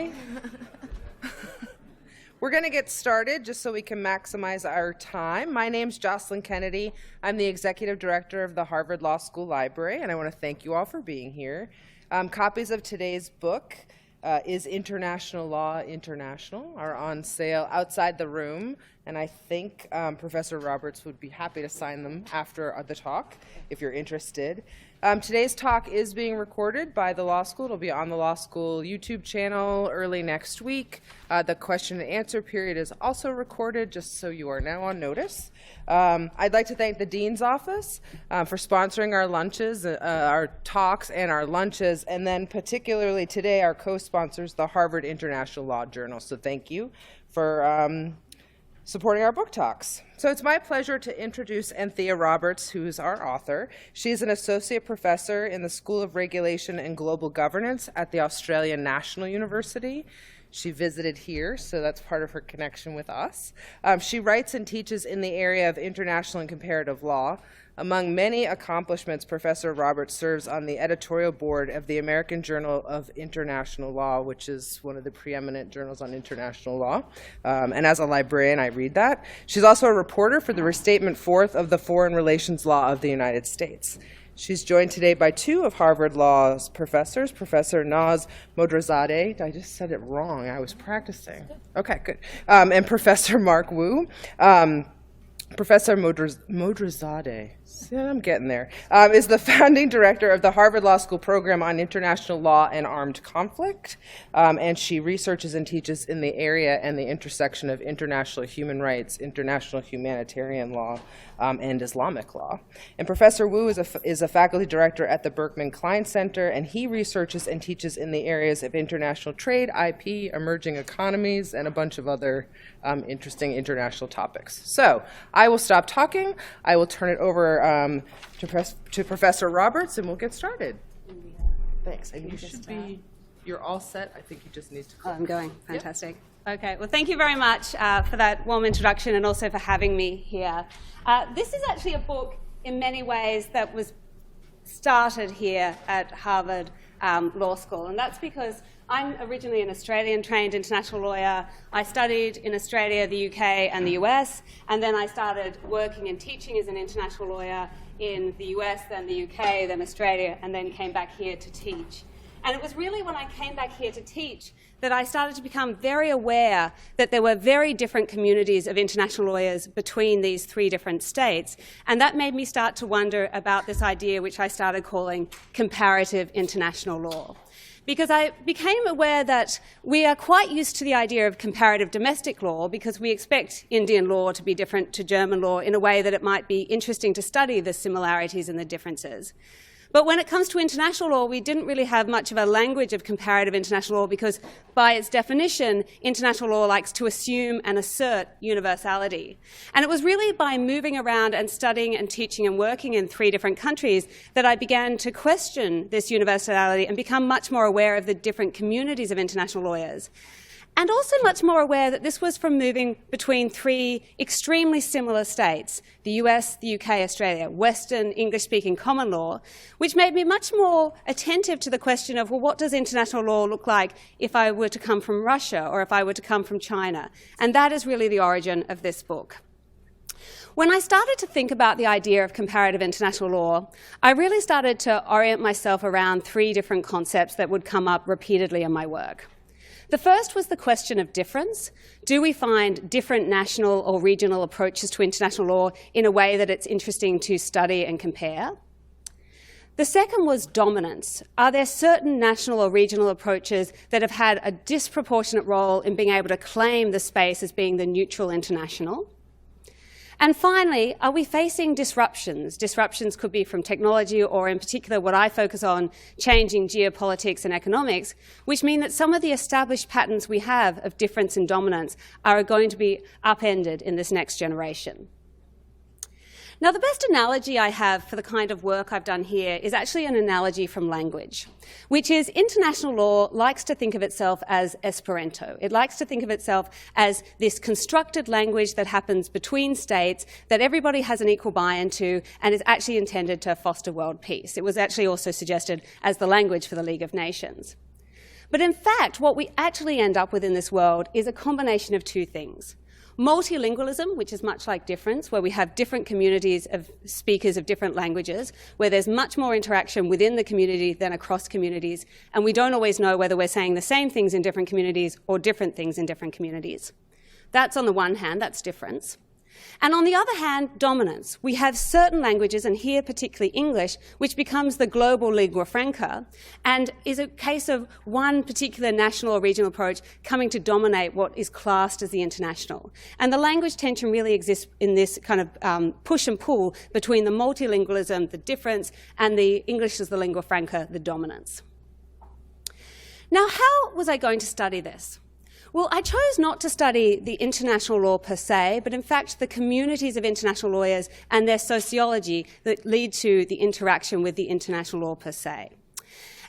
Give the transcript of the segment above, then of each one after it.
Hi. We're going to get started just so we can maximize our time. My name's Jocelyn Kennedy. I'm the Executive Director of the Harvard Law School Library, and I want to thank you all for being here. Copies of today's book, IsInternational Law International, are on sale outside the room, and I think Professor Roberts would be happy to sign them after the talk if you're interested. Today's talk is being recorded by the law school. It'll be on the law school YouTube channel early next week. The question and answer period is also recorded, just so you are now on notice. I'd like to thank the Dean's Office for sponsoring our lunches, our talks and our lunches, and then particularly today our co-sponsors, the Harvard International Law Journal. So thank you for supporting our book talks. So it's my pleasure to introduce Anthea Roberts, who's our author. She's an associate professor in the School of Regulation and Global Governance at the Australian National University. She visited here, so that's part of her connection with us. She writes and teaches in the area of international and comparative law. Among many accomplishments, Professor Roberts serves on the editorial board of the American Journal of International Law, which is one of the preeminent journals on international law. And as a librarian, I read that. She's also a reporter for the Restatement Fourth of the Foreign Relations Law of the United States. She's joined today by two of Harvard Law's professors, Professor Naz Modrazadeh. I just said it wrong. I was practicing. Okay, good. And Professor Mark Wu. Professor Modrazadeh, I'm getting there, is the founding director of the Harvard Law School Program on International Law and Armed Conflict, and she researches and teaches in the area and the intersection of international human rights, international humanitarian law, and Islamic law. And Professor Wu is a faculty director at the Berkman Klein Center, and he researches and teaches in the areas of international trade, IP, emerging economies, and a bunch of other interesting international topics. So I will stop talking. I will turn it over to Professor Roberts, and we'll get started. Thanks. And you should be, you're all set. I think you just need to. Oh, I'm going. Fantastic. Yep. Okay. Well, thank you very much for that warm introduction and also for having me here. This is actually a book in many ways that was started here at Harvard Law School, and that's because I'm originally an Australian-trained international lawyer. I studied in Australia, the UK, and the US, and then I started working and teaching as an international lawyer in the US, then the UK, then Australia, and then came back here to teach. And it was really when I came back here to teach that I started to become very aware that there were very different communities of international lawyers between these three different states. And that made me start to wonder about this idea which I started calling comparative international law. Because I became aware that we are quite used to the idea of comparative domestic law because we expect Indian law to be different to German law in a way that it might be interesting to study the similarities and the differences. But when it comes to international law, we didn't really have much of a language of comparative international law because, by its definition, international law likes to assume and assert universality. And it was really by moving around and studying and teaching and working in three different countries that I began to question this universality and become much more aware of the different communities of international lawyers. And also much more aware that this was from moving between three extremely similar states, the US, the UK, Australia, Western English-speaking common law, which made me much more attentive to the question of, well, what does international law look like if I were to come from Russia or if I were to come from China? And that is really the origin of this book. When I started to think about the idea of comparative international law, I really started to orient myself around three different concepts that would come up repeatedly in my work. The first was the question of difference. Do we find different national or regional approaches to international law in a way that it's interesting to study and compare? The second was dominance. Are there certain national or regional approaches that have had a disproportionate role in being able to claim the space as being the neutral international? And finally, are we facing disruptions? Disruptions could be from technology or, in particular, what I focus on, changing geopolitics and economics, which mean that some of the established patterns we have of difference and dominance are going to be upended in this next generation. Now, the best analogy I have for the kind of work I've done here is actually an analogy from language, which is international law likes to think of itself as Esperanto. It likes to think of itself as this constructed language that happens between states that everybody has an equal buy-in to and is actually intended to foster world peace. It was actually also suggested as the language for the League of Nations. But in fact, what we actually end up with in this world is a combination of two things. Multilingualism, which is much like difference, where we have different communities of speakers of different languages, where there's much more interaction within the community than across communities, and we don't always know whether we're saying the same things in different communities or different things in different communities. That's on the one hand, that's difference. And on the other hand, dominance. We have certain languages, and here particularly English, which becomes the global lingua franca, and is a case of one particular national or regional approach coming to dominate what is classed as the international. And the language tension really exists in this kind of push and pull between the multilingualism, the difference, and the English as the lingua franca, the dominance. Now, how was I going to study this? Well, I chose not to study the international law per se, but in fact the communities of international lawyers and their sociology that lead to the interaction with the international law per se.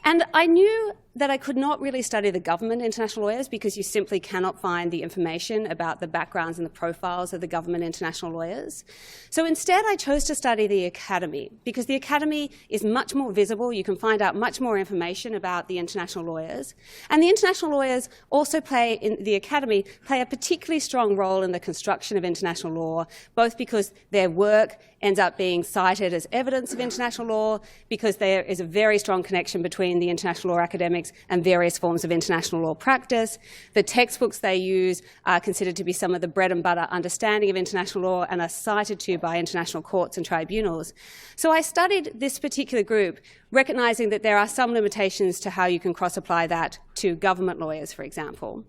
And I knew that I could not really study the government international lawyers because you simply cannot find the information about the backgrounds and the profiles of the government international lawyers. So instead I chose to study the academy because the academy is much more visible. You can find out much more information about the international lawyers. And the international lawyers also in the academy play a particularly strong role in the construction of international law, both because their work ends up being cited as evidence of international law, because there is a very strong connection between the international law academics and various forms of international law practice. The textbooks they use are considered to be some of the bread and butter understanding of international law and are cited to by international courts and tribunals. So I studied this particular group, recognising that there are some limitations to how you can cross-apply that to government lawyers, for example.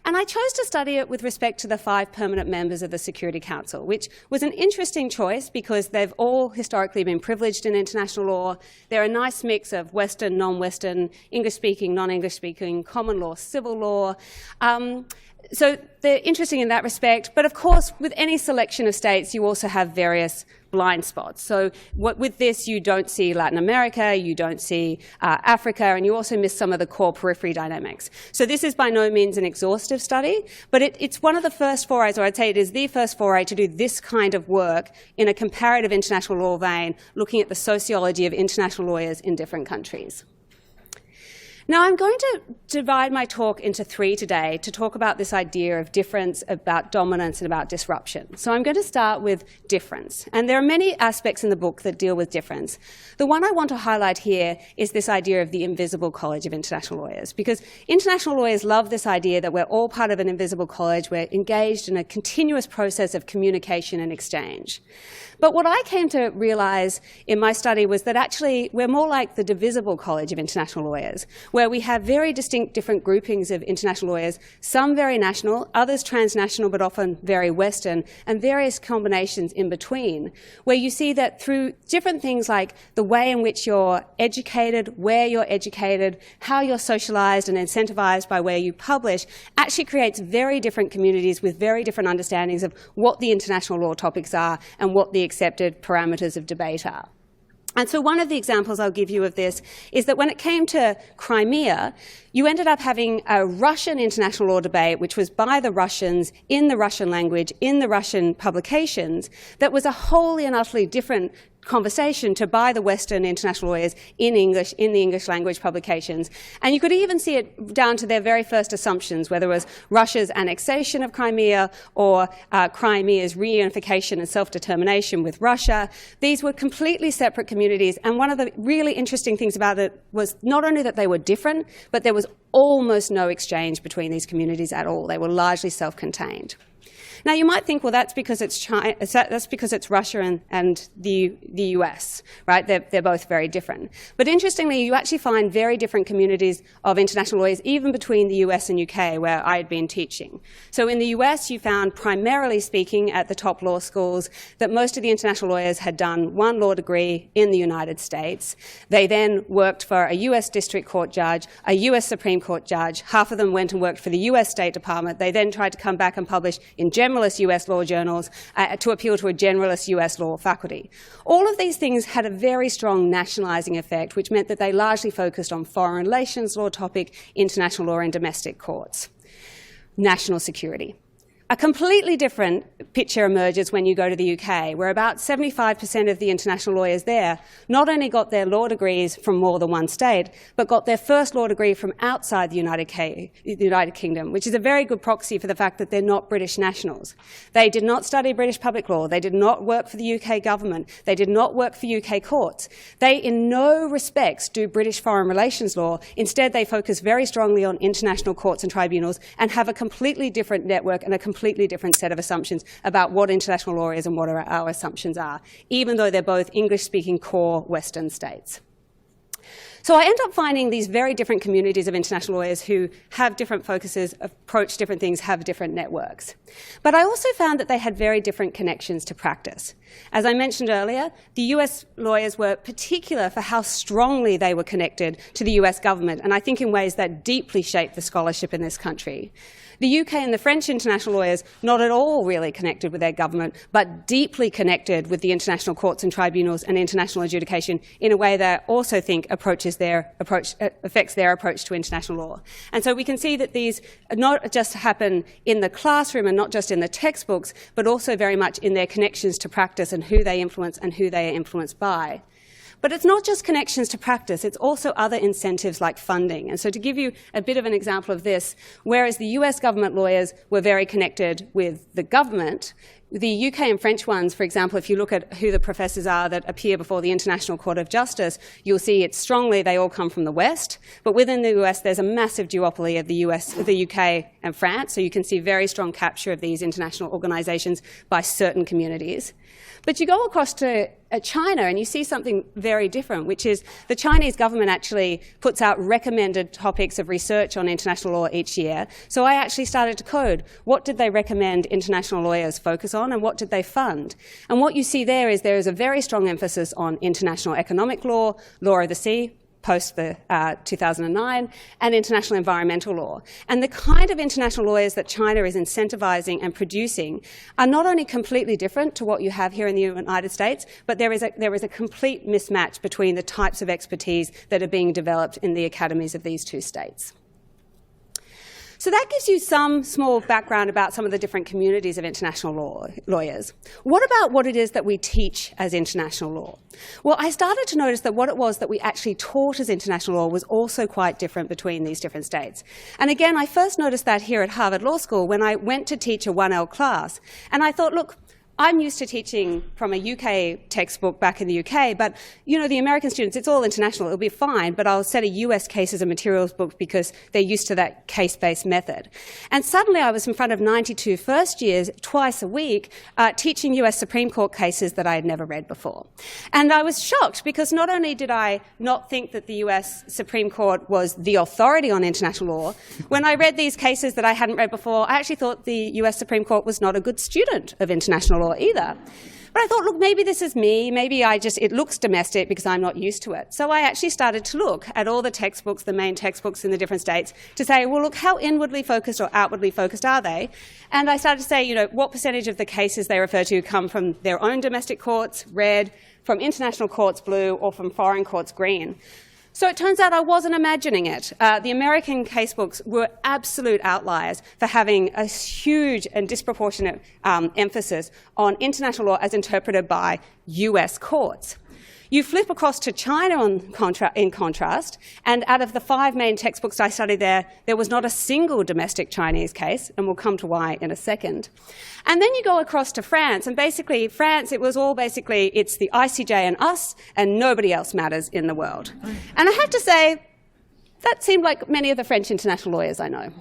And I chose to study it with respect to the 5 permanent members of the Security Council, which was an interesting choice because they've all historically been privileged in international law. They're a nice mix of Western, non-Western, English-speaking, non-English-speaking, common law, civil law. So they're interesting in that respect. But of course, with any selection of states, you also have various blind spots. So with this, you don't see Latin America, you don't see Africa, and you also miss some of the core periphery dynamics. So this is by no means an exhaustive study, but it's one of the first forays, or I'd say it is the first foray to do this kind of work in a comparative international law vein, looking at the sociology of international lawyers in different countries. Now, I'm going to divide my talk into 3 today to talk about this idea of difference, about dominance, and about disruption. So I'm going to start with difference. And there are many aspects in the book that deal with difference. The one I want to highlight here is this idea of the invisible college of international lawyers, because international lawyers love this idea that we're all part of an invisible college. We're engaged in a continuous process of communication and exchange. But what I came to realize in my study was that actually we're more like the divisible college of international lawyers, where we have very distinct different groupings of international lawyers, some very national, others transnational but often very Western, and various combinations in between, where you see that through different things like the way in which you're educated, where you're educated, how you're socialized and incentivized by where you publish, actually creates very different communities with very different understandings of what the international law topics are and what the accepted parameters of debate are. And so one of the examples I'll give you of this is that when it came to Crimea, you ended up having a Russian international law debate, which was by the Russians, in the Russian language, in the Russian publications, that was a wholly and utterly different conversation to by the Western international lawyers in English, in the English language publications. And you could even see it down to their very first assumptions, whether it was Russia's annexation of Crimea or Crimea's reunification and self-determination with Russia. These were completely separate communities, and one of the really interesting things about it was not only that they were different, but there was almost no exchange between these communities at all. They were largely self-contained. Now, you might think, well, that's because it's China, that's because it's Russia and the US, right? They're both very different. But interestingly, you actually find very different communities of international lawyers, even between the US and UK, where I had been teaching. So in the US, you found, primarily speaking, at the top law schools, that most of the international lawyers had done 1 law degree in the United States. They then worked for a US district court judge, a US Supreme Court judge. Half of them went and worked for the US State Department. They then tried to come back and publish in generalist US law journals to appeal to a generalist US law faculty. All of these things had a very strong nationalising effect, which meant that they largely focused on foreign relations law topic, international law and domestic courts. National security. A completely different picture emerges when you go to the UK, where about 75% of the international lawyers there not only got their law degrees from more than one state, but got their first law degree from outside the United Kingdom, which is a very good proxy for the fact that they're not British nationals. They did not study British public law. They did not work for the UK government. They did not work for UK courts. They, in no respects, do British foreign relations law. Instead, they focus very strongly on international courts and tribunals and have a completely different network and a completely different set of assumptions about what international law is and what our assumptions are, even though they're both English-speaking core Western states. So I end up finding these very different communities of international lawyers who have different focuses, approach different things, have different networks. But I also found that they had very different connections to practice. As I mentioned earlier, the US lawyers were particular for how strongly they were connected to the US government, and I think in ways that deeply shaped the scholarship in this country. The UK and the French international lawyers, not at all really connected with their government, but deeply connected with the international courts and tribunals and international adjudication in a way that I also think affects their approach to international law. And so we can see that these not just happen in the classroom and not just in the textbooks, but also very much in their connections to practice and who they influence and who they are influenced by. But it's not just connections to practice, it's also other incentives like funding. And so to give you a bit of an example of this, whereas the US government lawyers were very connected with the government, the UK and French ones, for example, if you look at who the professors are that appear before the International Court of Justice, you'll see it's strongly they all come from the West. But within the US, there's a massive duopoly of the UK and France, so you can see very strong capture of these international organisations by certain communities. But you go across to China and you see something very different, which is the Chinese government actually puts out recommended topics of research on international law each year. So I actually started to code what did they recommend international lawyers focus on and what did they fund. And what you see there is a very strong emphasis on international economic law, law of the sea, post the 2009, and international environmental law. And the kind of international lawyers that China is incentivizing and producing are not only completely different to what you have here in the United States, but there is a complete mismatch between the types of expertise that are being developed in the academies of these two states. So that gives you some small background about some of the different communities of international lawyers. What about what it is that we teach as international law? Well, I started to notice that what it was that we actually taught as international law was also quite different between these different states. And again, I first noticed that here at Harvard Law School when I went to teach a 1L class. And I thought, look, I'm used to teaching from a UK textbook back in the UK, but, you know, the American students, it's all international, it'll be fine, but I'll set a US cases and materials book because they're used to that case-based method. And suddenly I was in front of 92 first years twice a week teaching US Supreme Court cases that I had never read before. And I was shocked because not only did I not think that the US Supreme Court was the authority on international law, when I read these cases that I hadn't read before, I actually thought the US Supreme Court was not a good student of international law either. But I thought, look, maybe this is me, maybe it looks domestic because I'm not used to it. So I actually started to look at all the textbooks, the main textbooks in the different states, to say, well, look, how inwardly focused or outwardly focused are they? And I started to say, you know, what percentage of the cases they refer to come from their own domestic courts, red, from international courts, blue, or from foreign courts, green. So it turns out I wasn't imagining it. The American casebooks were absolute outliers for having a huge and disproportionate emphasis on international law as interpreted by US courts. You flip across to China in contrast, and out of the 5 main textbooks I studied there was not a single domestic Chinese case, and we'll come to why in a second. And then you go across to France, and basically France, it's the ICJ and us, and nobody else matters in the world. And I have to say, that seemed like many of the French international lawyers I know.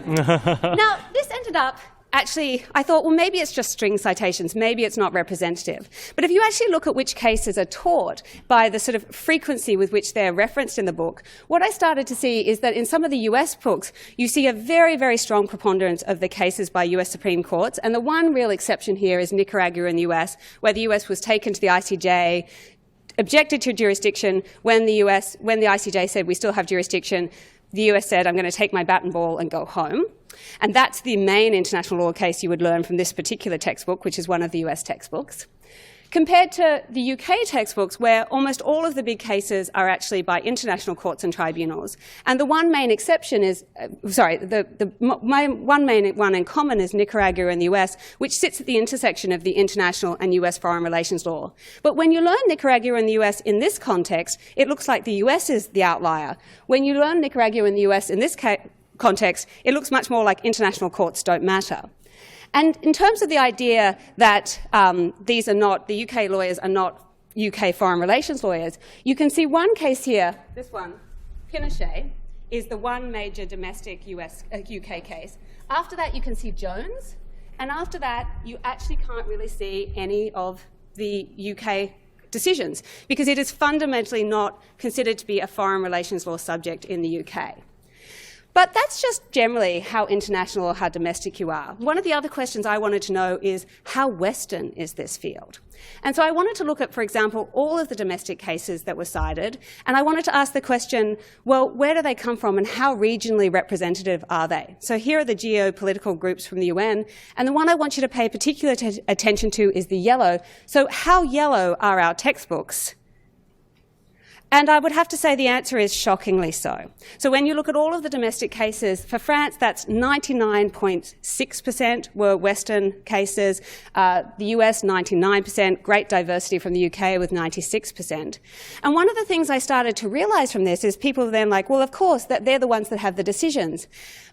Now, this ended up actually, I thought, well, maybe it's just string citations, maybe it's not representative. But if you actually look at which cases are taught by the sort of frequency with which they're referenced in the book, what I started to see is that in some of the US books, you see a very, very strong preponderance of the cases by US Supreme Courts. And the one real exception here is Nicaragua in the US, where the US was taken to the ICJ, objected to jurisdiction. When the ICJ said we still have jurisdiction, the US said, I'm going to take my bat and ball and go home. And that's the main international law case you would learn from this particular textbook, which is one of the US textbooks. compared to the UK textbooks, where almost all of the big cases are actually by international courts and tribunals. And the one main exception is, one main one in common is Nicaragua in the US, which sits at the intersection of the international and US foreign relations law. But when you learn Nicaragua in the US in this context, it looks like the US is the outlier. When you learn Nicaragua in the US in this context, it looks much more like international courts don't matter. And in terms of the idea that the UK lawyers are not UK foreign relations lawyers, you can see one case here, this one, Pinochet, is the one major domestic UK case. After that, you can see Jones, and after that, you actually can't really see any of the UK decisions, because it is fundamentally not considered to be a foreign relations law subject in the UK. But that's just generally how international or how domestic you are. One of the other questions I wanted to know is, how Western is this field? And so I wanted to look at, for example, all of the domestic cases that were cited, and I wanted to ask the question, well, where do they come from and how regionally representative are they? So here are the geopolitical groups from the UN, and the one I want you to pay particular attention to is the yellow. So how yellow are our textbooks? And I would have to say the answer is shockingly so. So when you look at all of the domestic cases, for France, that's 99.6% were Western cases. The US, 99%, great diversity from the UK with 96%. And one of the things I started to realise from this is people then like, well, of course, that they're the ones that have the decisions.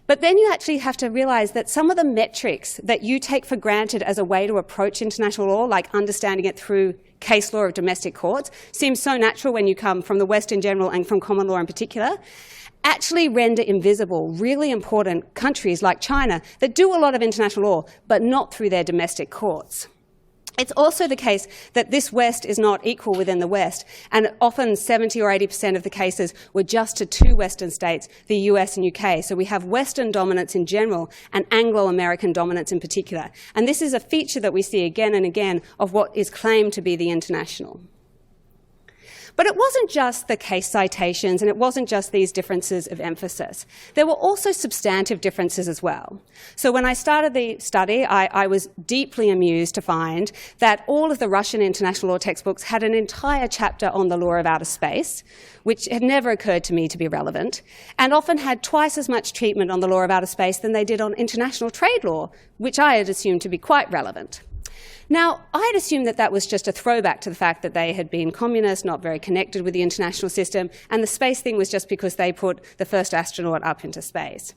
But then you actually have to realise that some of the metrics that you take for granted as a way to approach international law, like understanding it through case law of domestic courts, seems so natural when you come from the West in general and from common law in particular, actually render invisible really important countries like China that do a lot of international law, but not through their domestic courts. It's also the case that this West is not equal within the West, and often 70 or 80% of the cases were just to two Western states, the US and UK. So we have Western dominance in general and Anglo-American dominance in particular. And this is a feature that we see again and again of what is claimed to be the international. But it wasn't just the case citations, and it wasn't just these differences of emphasis. There were also substantive differences as well. So when I started the study, I was deeply amused to find that all of the Russian international law textbooks had an entire chapter on the law of outer space, which had never occurred to me to be relevant, and often had twice as much treatment on the law of outer space than they did on international trade law, which I had assumed to be quite relevant. Now, I'd assumed that that was just a throwback to the fact that they had been communist, not very connected with the international system, and the space thing was just because they put the first astronaut up into space.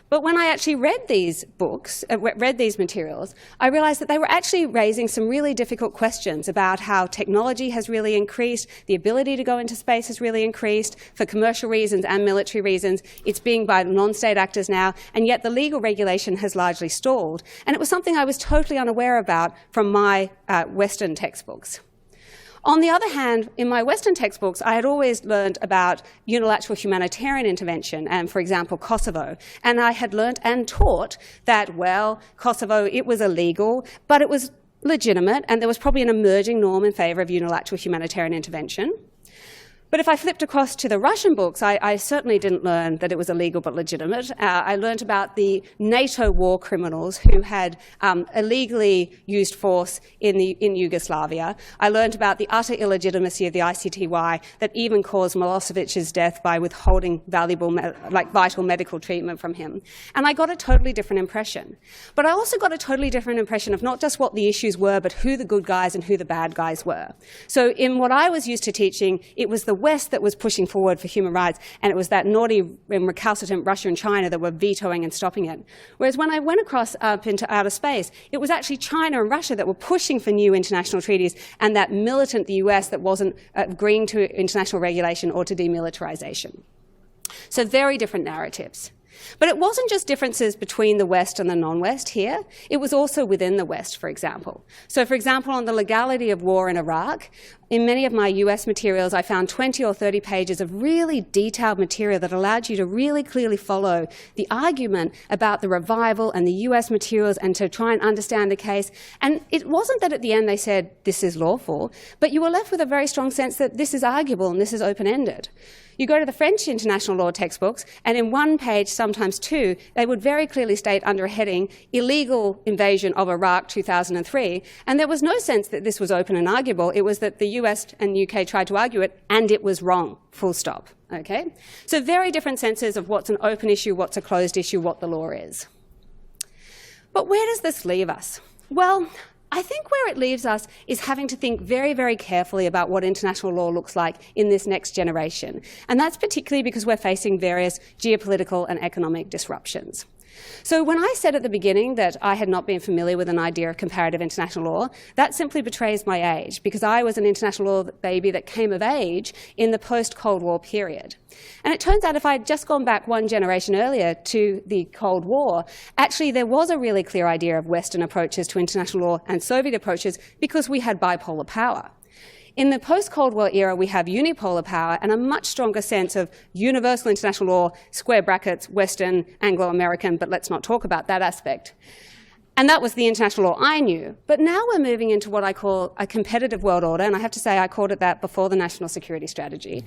But when I actually read these books, read these materials, I realised that they were actually raising some really difficult questions about how technology has really increased, the ability to go into space has really increased, for commercial reasons and military reasons. It's being by non-state actors now, and yet the legal regulation has largely stalled. And it was something I was totally unaware about from my Western textbooks. On the other hand, in my Western textbooks, I had always learned about unilateral humanitarian intervention and, for example, Kosovo. And I had learned and taught that, well, Kosovo, it was illegal, but it was legitimate, and there was probably an emerging norm in favour of unilateral humanitarian intervention. But if I flipped across to the Russian books, I certainly didn't learn that it was illegal but legitimate. I learned about the NATO war criminals who had illegally used force in Yugoslavia. I learned about the utter illegitimacy of the ICTY that even caused Milosevic's death by withholding valuable, vital medical treatment from him. And I got a totally different impression. But I also got a totally different impression of not just what the issues were, but who the good guys and who the bad guys were. So in what I was used to teaching, it was the West that was pushing forward for human rights, and it was that naughty and recalcitrant Russia and China that were vetoing and stopping it. Whereas when I went across up into outer space, it was actually China and Russia that were pushing for new international treaties, and that militant the US that wasn't agreeing to international regulation or to demilitarization. So very different narratives. But it wasn't just differences between the West and the non-West here. It was also within the West, for example. So, for example, on the legality of war in Iraq, in many of my US materials, I found 20 or 30 pages of really detailed material that allowed you to really clearly follow the argument about the revival and the US materials and to try and understand the case. And it wasn't that at the end they said, this is lawful, but you were left with a very strong sense that this is arguable and this is open-ended. You go to the French international law textbooks, and in one page, sometimes too, they would very clearly state under a heading, illegal invasion of Iraq 2003, and there was no sense that this was open and arguable. It was that the US and UK tried to argue it, and it was wrong, full stop. Okay? So very different senses of what's an open issue, what's a closed issue, what the law is. But where does this leave us? Well, I think where it leaves us is having to think very, very carefully about what international law looks like in this next generation. And that's particularly because we're facing various geopolitical and economic disruptions. So when I said at the beginning that I had not been familiar with an idea of comparative international law, that simply betrays my age, because I was an international law baby that came of age in the post-Cold War period. And it turns out if I had just gone back one generation earlier to the Cold War, actually there was a really clear idea of Western approaches to international law and Soviet approaches because we had bipolar power. In the post-Cold War era, we have unipolar power and a much stronger sense of universal international law, square brackets, Western, Anglo-American, but let's not talk about that aspect. And that was the international law I knew. But now we're moving into what I call a competitive world order, and I have to say I called it that before the national security strategy,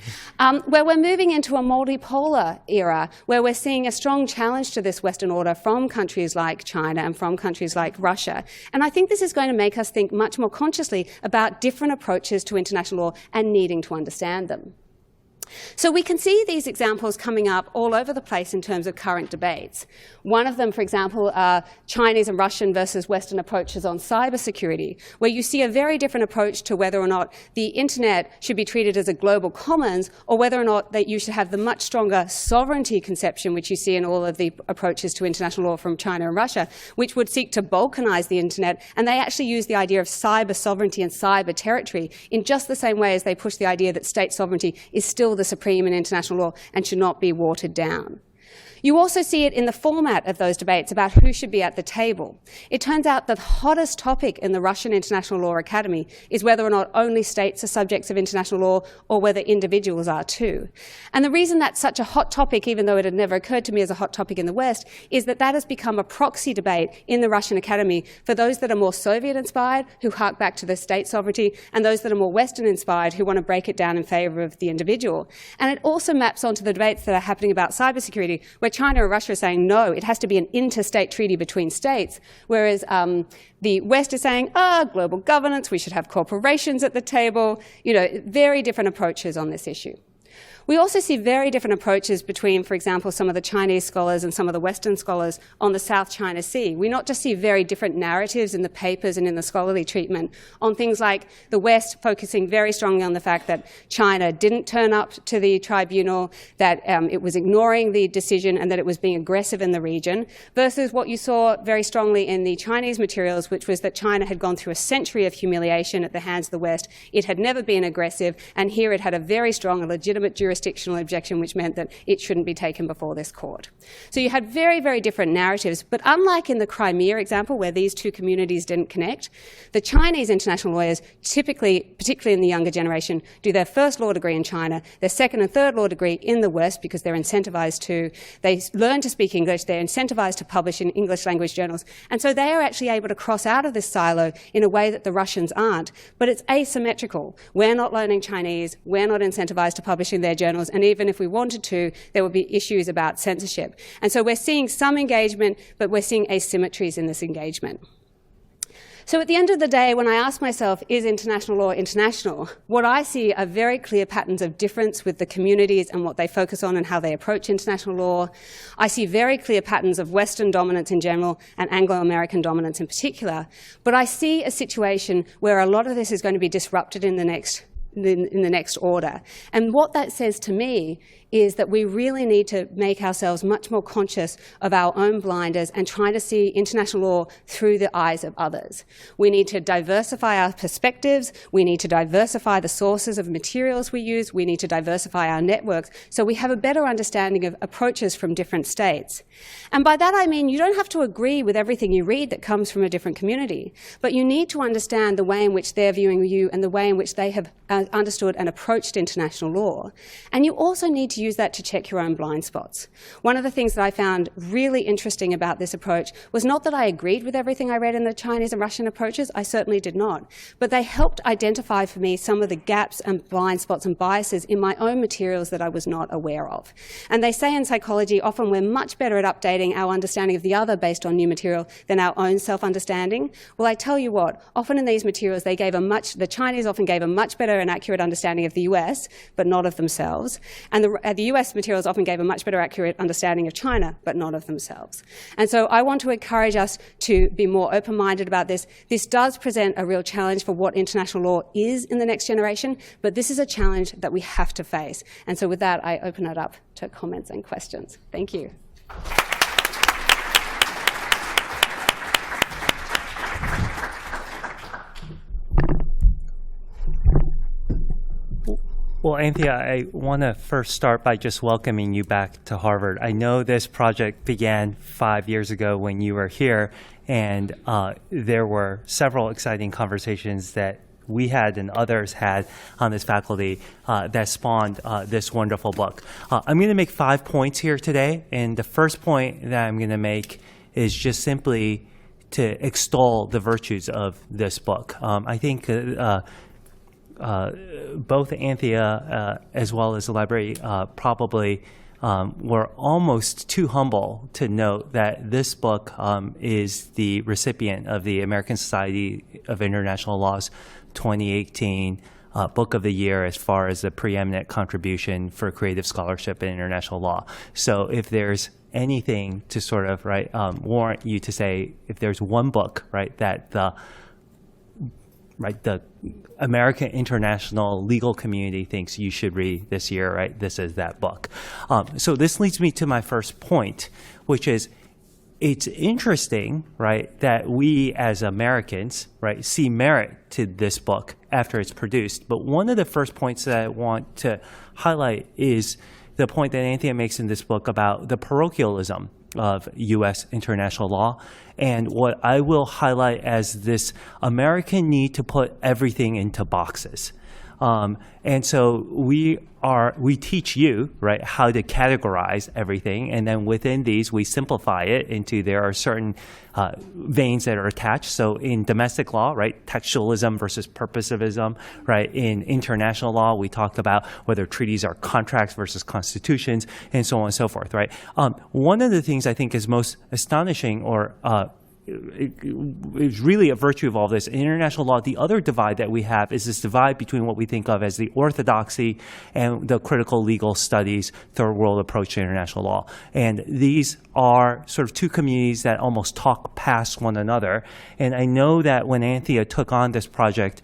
where we're moving into a multipolar era, where we're seeing a strong challenge to this Western order from countries like China and from countries like Russia. And I think this is going to make us think much more consciously about different approaches to international law and needing to understand them. So we can see these examples coming up all over the place in terms of current debates. One of them, for example, are Chinese and Russian versus Western approaches on cybersecurity, where you see a very different approach to whether or not the internet should be treated as a global commons, or whether or not that you should have the much stronger sovereignty conception, which you see in all of the approaches to international law from China and Russia, which would seek to balkanize the internet. And they actually use the idea of cyber sovereignty and cyber territory in just the same way as they push the idea that state sovereignty is still the supreme in international law and should not be watered down. You also see it in the format of those debates about who should be at the table. It turns out the hottest topic in the Russian International Law Academy is whether or not only states are subjects of international law or whether individuals are too. And the reason that's such a hot topic, even though it had never occurred to me as a hot topic in the West, is that that has become a proxy debate in the Russian Academy for those that are more Soviet-inspired, who hark back to the state sovereignty, and those that are more Western-inspired, who want to break it down in favour of the individual. And it also maps onto the debates that are happening about cybersecurity, where China and Russia are saying, no, it has to be an interstate treaty between states, whereas the West is saying, global governance, we should have corporations at the table, very different approaches on this issue. We also see very different approaches between, for example, some of the Chinese scholars and some of the Western scholars on the South China Sea. We not just see very different narratives in the papers and in the scholarly treatment on things like the West focusing very strongly on the fact that China didn't turn up to the tribunal, that it was ignoring the decision and that it was being aggressive in the region, versus what you saw very strongly in the Chinese materials, which was that China had gone through a century of humiliation at the hands of the West. It had never been aggressive, and here it had a very strong and legitimate jurisdictional objection, which meant that it shouldn't be taken before this court. So you had very, very different narratives, but unlike in the Crimea example, where these two communities didn't connect, the Chinese international lawyers typically, particularly in the younger generation, do their first law degree in China, their second and third law degree in the West, because they're incentivized to. They learn to speak English, they're incentivized to publish in English language journals, and so they are actually able to cross out of this silo in a way that the Russians aren't. But it's asymmetrical. We're not learning Chinese, we're not incentivized to publish in their journals, and even if we wanted to, there would be issues about censorship. And so we're seeing some engagement, but we're seeing asymmetries in this engagement. So at the end of the day, when I ask myself, is international law international, what I see are very clear patterns of difference with the communities and what they focus on and how they approach international law. I see very clear patterns of Western dominance in general and Anglo-American dominance in particular. But I see a situation where a lot of this is going to be disrupted in the next order. And what that says to me is that we really need to make ourselves much more conscious of our own blinders and trying to see international law through the eyes of others. We need to diversify our perspectives. We need to diversify the sources of materials we use. We need to diversify our networks so we have a better understanding of approaches from different states. And by that I mean you don't have to agree with everything you read that comes from a different community, but you need to understand the way in which they're viewing you and the way in which they have understood and approached international law. And you also need to to use that to check your own blind spots. One of the things that I found really interesting about this approach was not that I agreed with everything I read in the Chinese and Russian approaches, I certainly did not, but they helped identify for me some of the gaps and blind spots and biases in my own materials that I was not aware of. And they say in psychology often we're much better at updating our understanding of the other based on new material than our own self-understanding. Well, I tell you what, often in these materials the Chinese often gave a much better and accurate understanding of the US, but not of themselves. And the US materials often gave a much better accurate understanding of China, but not of themselves. And so I want to encourage us to be more open-minded about this. This does present a real challenge for what international law is in the next generation, but this is a challenge that we have to face. And so with that, I open it up to comments and questions. Thank you. Well, Anthea, I want to first start by just welcoming you back to Harvard. I know this project began 5 years ago when you were here, and there were several exciting conversations that we had and others had on this faculty that spawned this wonderful book. I'm going to make 5 points here today, and the first point that I'm going to make is just simply to extol the virtues of this book. I think both Anthea as well as the library probably were almost too humble to note that this book is the recipient of the American Society of International Law's 2018 Book of the Year as far as the preeminent contribution for creative scholarship in international law. So if there's anything to sort of warrant you to say, if there's one book that the American international legal community thinks you should read this year, this is that book. So this leads me to my first point, which is it's interesting, that we as Americans, see merit to this book after it's produced. But one of the first points that I want to highlight is the point that Anthea makes in this book about the parochialism of U.S. international law, and what I will highlight as this American need to put everything into boxes. And so we teach you, how to categorize everything, and then within these we simplify it into there are certain veins that are attached. So in domestic law, textualism versus purposivism, in international law we talk about whether treaties are contracts versus constitutions, and so on and so forth, One of the things I think is most astonishing or is really a virtue of all this. In international law, the other divide that we have is this divide between what we think of as the orthodoxy and the critical legal studies third world approach to international law. And these are sort of two communities that almost talk past one another. And I know that when Anthea took on this project,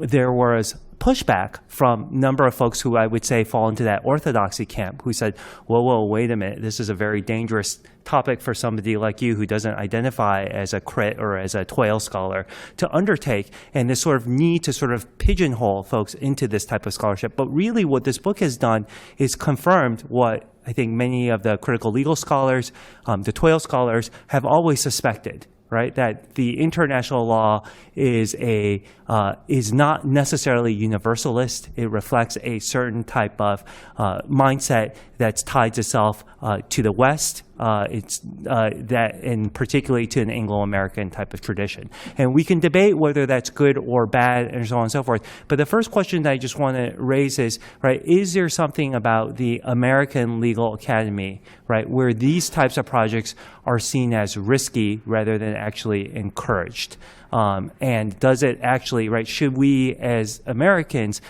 there was pushback from a number of folks who I would say fall into that orthodoxy camp, who said, whoa, wait a minute, this is a very dangerous topic for somebody like you who doesn't identify as a crit or as a TOEL scholar to undertake, and this sort of need to sort of pigeonhole folks into this type of scholarship. But really what this book has done is confirmed what I think many of the critical legal scholars, the TOEL scholars, have always suspected, that the international law is not necessarily universalist. It reflects a certain type of mindset that's tied itself to the West. And particularly to an Anglo-American type of tradition. And we can debate whether that's good or bad and so on and so forth. But the first question that I just want to raise is, is there something about the American Legal Academy, where these types of projects are seen as risky rather than actually encouraged? And does it actually, should we as Americans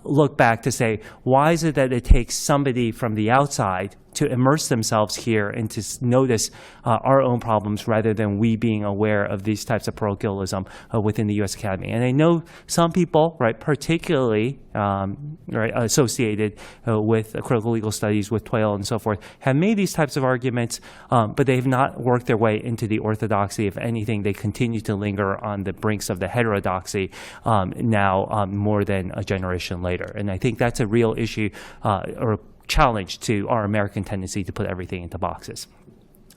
look back to say, why is it that it takes somebody from the outside to immerse themselves here and to notice our own problems rather than we being aware of these types of parochialism within the U.S. Academy? And I know some people, particularly associated with critical legal studies, with TOEL and so forth, have made these types of arguments, but they have not worked their way into the orthodoxy. If anything, they continue to linger on the brinks of the heterodoxy now more than a generation later. And I think that's a real issue or challenge to our American tendency to put everything into boxes.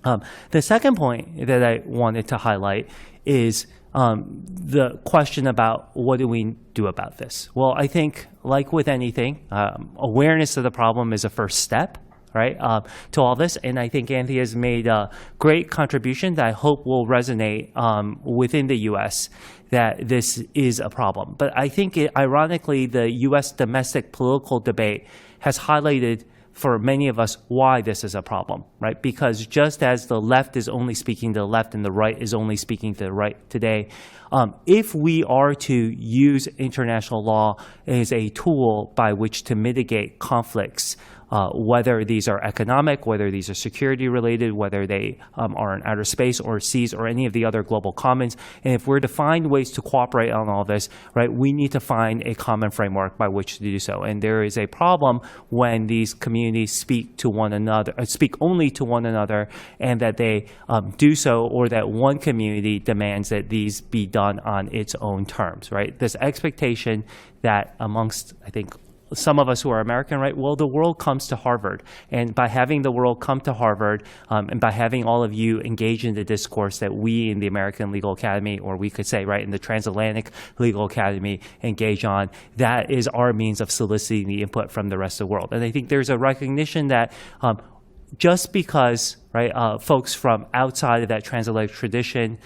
The second point that I wanted to highlight is the question about what do we do about this? Well, I think, like with anything, awareness of the problem is a first step, right, to all this. And I think Anthony has made a great contribution that I hope will resonate within the U.S., that this is a problem. But I think, ironically, the U.S. domestic political debate has highlighted for many of us why this is a problem, right? Because just as the left is only speaking to the left and the right is only speaking to the right today, if we are to use international law as a tool by which to mitigate conflicts, whether these are economic, whether these are security related, whether they are in outer space or seas or any of the other global commons. And if we're to find ways to cooperate on all this, right, we need to find a common framework by which to do so. And there is a problem when these communities speak to one another, speak only to one another, and that they do so, or that one community demands that these be done on its own terms, right? This expectation that amongst, I think, some of us who are American, right? Well, the world comes to Harvard. And by having the world come to Harvard, and by having all of you engage in the discourse that we in the American Legal Academy, or we could say, right, in the Transatlantic Legal Academy engage on, that is our means of soliciting the input from the rest of the world. And I think there's a recognition that just because, right, folks from outside of that transatlantic tradition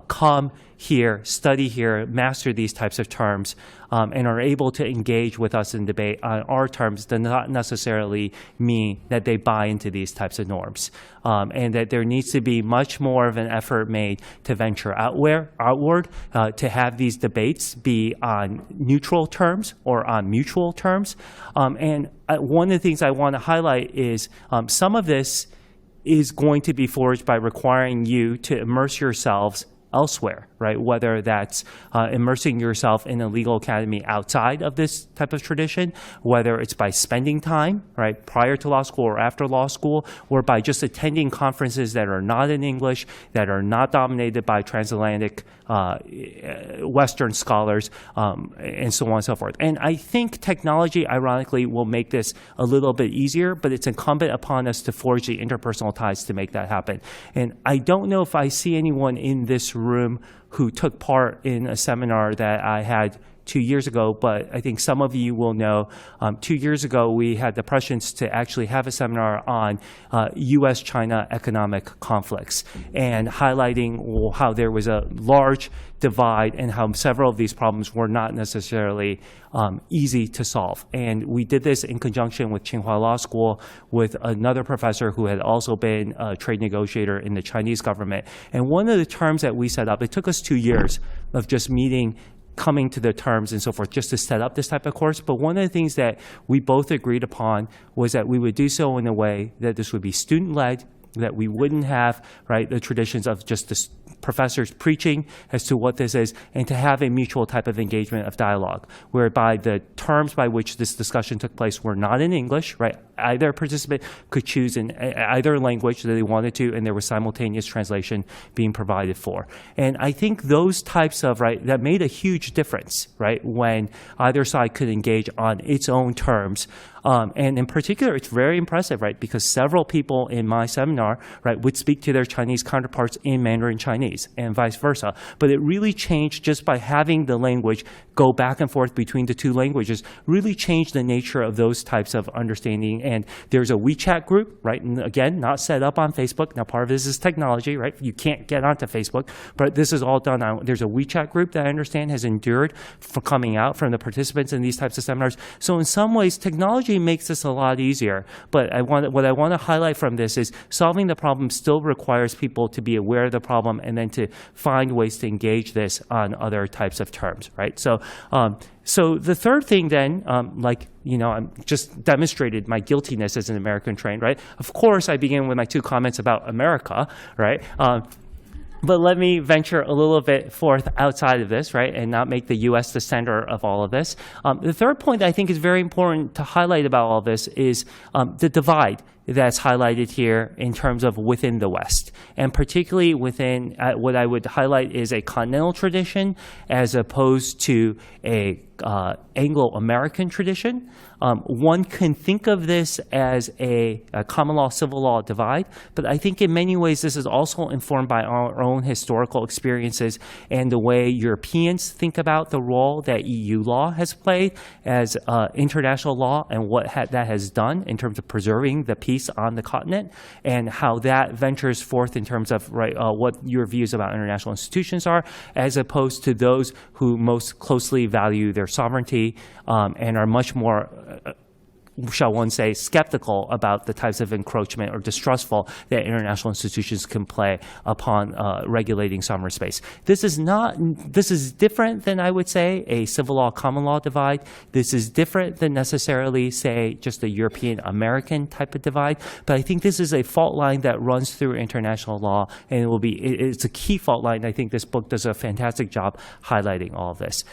come here, study here, master these types of terms, and are able to engage with us in debate on our terms, does not necessarily mean that they buy into these types of norms. And that there needs to be much more of an effort made to venture outward, to have these debates be on neutral terms or on mutual terms. And one of the things I want to highlight is some of this is going to be forged by requiring you to immerse yourselves elsewhere, right? Whether that's immersing yourself in a legal academy outside of this type of tradition, whether it's by spending time, right, prior to law school or after law school, or by just attending conferences that are not in English, that are not dominated by transatlantic Western scholars, and so on and so forth. And I think technology, ironically, will make this a little bit easier, but it's incumbent upon us to forge the interpersonal ties to make that happen. And I don't know if I see anyone in this room who took part in a seminar that I had 2 years ago, but I think some of you will know 2 years ago we had the prescience to actually have a seminar on U.S.-China economic conflicts and highlighting how there was a large divide and how several of these problems were not necessarily easy to solve. And we did this in conjunction with Tsinghua Law School with another professor who had also been a trade negotiator in the Chinese government. And one of the terms that we set up, it took us 2 years of just meeting, coming to the terms and so forth, just to set up this type of course. But one of the things that we both agreed upon was that we would do so in a way that this would be student-led, that we wouldn't have, right, the traditions of just the professors preaching as to what this is, and to have a mutual type of engagement of dialogue, whereby the terms by which this discussion took place were not in English, right? Either participant could choose in either language that they wanted to, and there was simultaneous translation being provided for. And I think those types of, right, that made a huge difference, right, when either side could engage on its own terms. And in particular, it's very impressive, right, because several people in my seminar, right, would speak to their Chinese counterparts in Mandarin Chinese and vice versa. But it really changed just by having the language go back and forth between the two languages, really changed the nature of those types of understanding. And there's a WeChat group, right, and again, not set up on Facebook. Now, part of this is technology, right? You can't get onto Facebook, but this is all done on, there's a WeChat group that I understand has endured for coming out from the participants in these types of seminars. So in some ways, technology makes this a lot easier. But what I want to highlight from this is solving the problem still requires people to be aware of the problem and then to find ways to engage this on other types of terms, right? So the third thing then, like, you know, I'm just demonstrated my guiltiness as an American trained, right? Of course, I begin with my two comments about America, right? But let me venture a little bit forth outside of this, right, and not make the U.S. the center of all of this. The third point that I think is very important to highlight about all this is the divide that's highlighted here in terms of within the West, and particularly within what I would highlight is a continental tradition as opposed to a Anglo-American tradition. One can think of this as a common law, civil law divide, but I think in many ways this is also informed by our own historical experiences and the way Europeans think about the role that EU law has played as international law and what that has done in terms of preserving the peace on the continent, and how that ventures forth in terms of what your views about international institutions are, as opposed to those who most closely value their sovereignty and are much more shall one say, skeptical about the types of encroachment or distrustful that international institutions can play upon regulating sovereign space. This is different than, I would say, a civil law, common law divide. This is different than necessarily, say, just a European-American type of divide. But I think this is a fault line that runs through international law, and it's a key fault line. I think this book does a fantastic job highlighting all of this.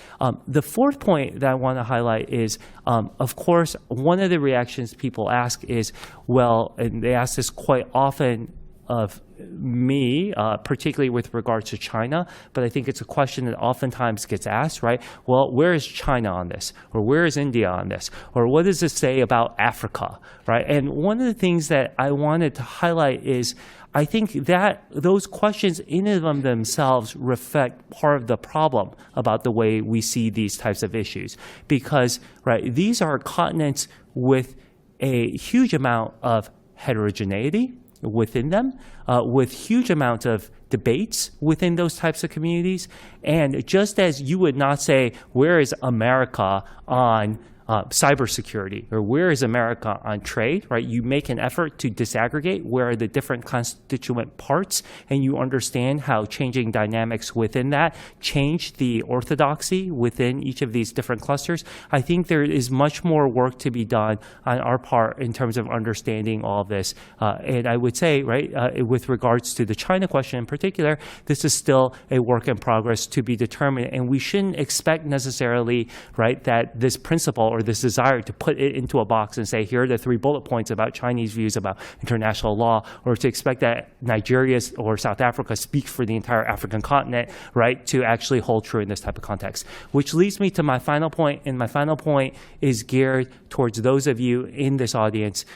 The fourth point that I want to highlight is, of course, one of the reactions people ask is, well, and they ask this quite often of me, particularly with regards to China, but I think it's a question that oftentimes gets asked, right? Well, where is China on this? Or where is India on this? Or what does this say about Africa, right? And one of the things that I wanted to highlight is I think that those questions in and of themselves reflect part of the problem about the way we see these types of issues. Because, right, these are continents with a huge amount of heterogeneity within them, with huge amount of debates within those types of communities. And just as you would not say, where is America on cybersecurity, or where is America on trade, right? You make an effort to disaggregate where are the different constituent parts, and you understand how changing dynamics within that change the orthodoxy within each of these different clusters. I think there is much more work to be done on our part in terms of understanding all of this. And I would say, right, with regards to the China question in particular, this is still a work in progress to be determined, and we shouldn't expect necessarily, right, that this principle or this desire to put it into a box and say, here are the 3 bullet points about Chinese views about international law, or to expect that Nigeria or South Africa speak for the entire African continent, right, to actually hold true in this type of context. Which leads me to my final point, and my final point is geared towards those of you in this audience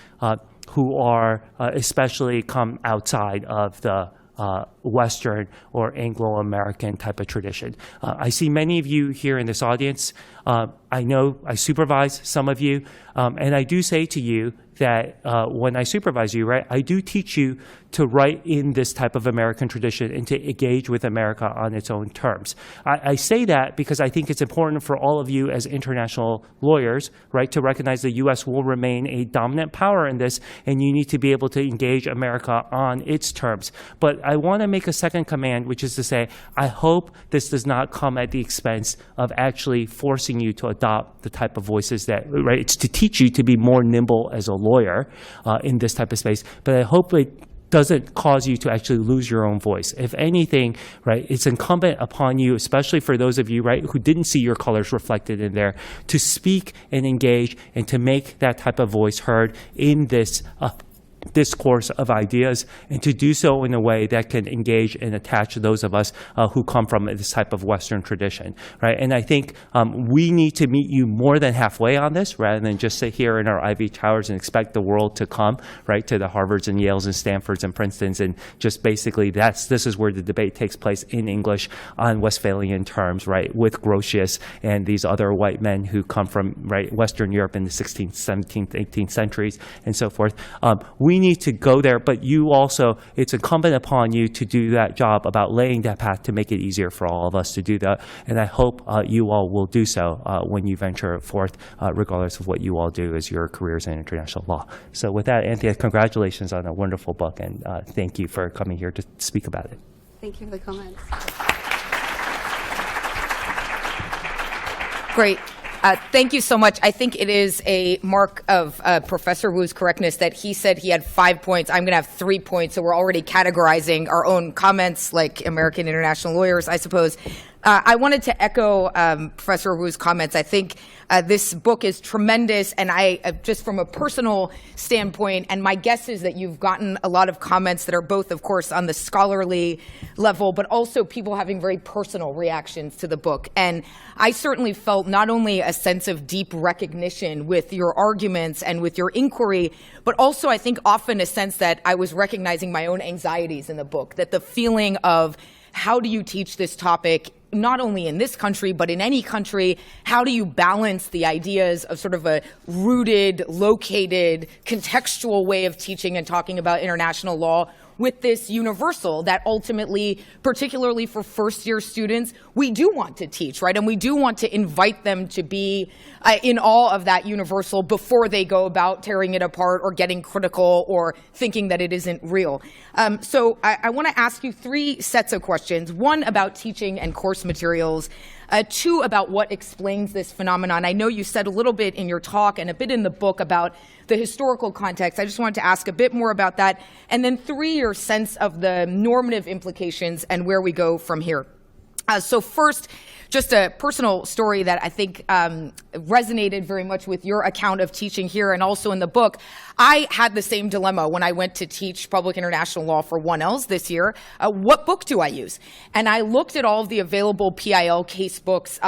who are especially come outside of the Western or Anglo-American type of tradition. I see many of you here in this audience. I know I supervise some of you, and I do say to you that when I supervise you, right, I do teach you to write in this type of American tradition and to engage with America on its own terms. I say that because I think it's important for all of you as international lawyers, right, to recognize the U.S. will remain a dominant power in this, and you need to be able to engage America on its terms. But I want to make a second command, which is to say, I hope this does not come at the expense of actually forcing you to adopt the type of voices that, right, it's to teach you to be more nimble as a lawyer in this type of space. But I hope it doesn't cause you to actually lose your own voice. If anything, right, it's incumbent upon you, especially for those of you, right, who didn't see your colors reflected in there, to speak and engage and to make that type of voice heard in this discourse of ideas, and to do so in a way that can engage and attach those of us who come from this type of Western tradition, right? And I think we need to meet you more than halfway on this, rather than just sit here in our Ivy Towers and expect the world to come, right, to the Harvards and Yales and Stanfords and Princetons, and just basically this is where the debate takes place in English on Westphalian terms, right, with Grotius and these other white men who come from, right, Western Europe in the 16th, 17th, 18th centuries and so forth. We need to go there, but you also, it's incumbent upon you to do that job about laying that path to make it easier for all of us to do that. And I hope you all will do so when you venture forth, regardless of what you all do as your careers in international law. So with that, Anthea, congratulations on a wonderful book, and thank you for coming here to speak about it. Thank you for the comments. Great. Thank you so much. I think it is a mark of Professor Wu's correctness that he said he had 5 points. I'm going to have 3 points, so we're already categorizing our own comments like American international lawyers, I suppose. I wanted to echo Professor Wu's comments. I think this book is tremendous, and I, just from a personal standpoint, and my guess is that you've gotten a lot of comments that are both, of course, on the scholarly level, but also people having very personal reactions to the book. And I certainly felt not only a sense of deep recognition with your arguments and with your inquiry, but also I think often a sense that I was recognizing my own anxieties in the book, that the feeling of how do you teach this topic not only in this country, but in any country? How do you balance the ideas of sort of a rooted, located, contextual way of teaching and talking about international law with this universal that ultimately, particularly for first-year students, we do want to teach, right? And we do want to invite them to be in awe of that universal before they go about tearing it apart or getting critical or thinking that it isn't real. So I want to ask you 3 sets of questions. 1 about teaching and course materials. 2 about what explains this phenomenon. I know you said a little bit in your talk and a bit in the book about the historical context. I just wanted to ask a bit more about that. And then 3, your sense of the normative implications and where we go from here. So first, just a personal story that I think resonated very much with your account of teaching here and also in the book. I had the same dilemma when I went to teach public international law for 1Ls this year. What book do I use? And I looked at all of the available PIL case books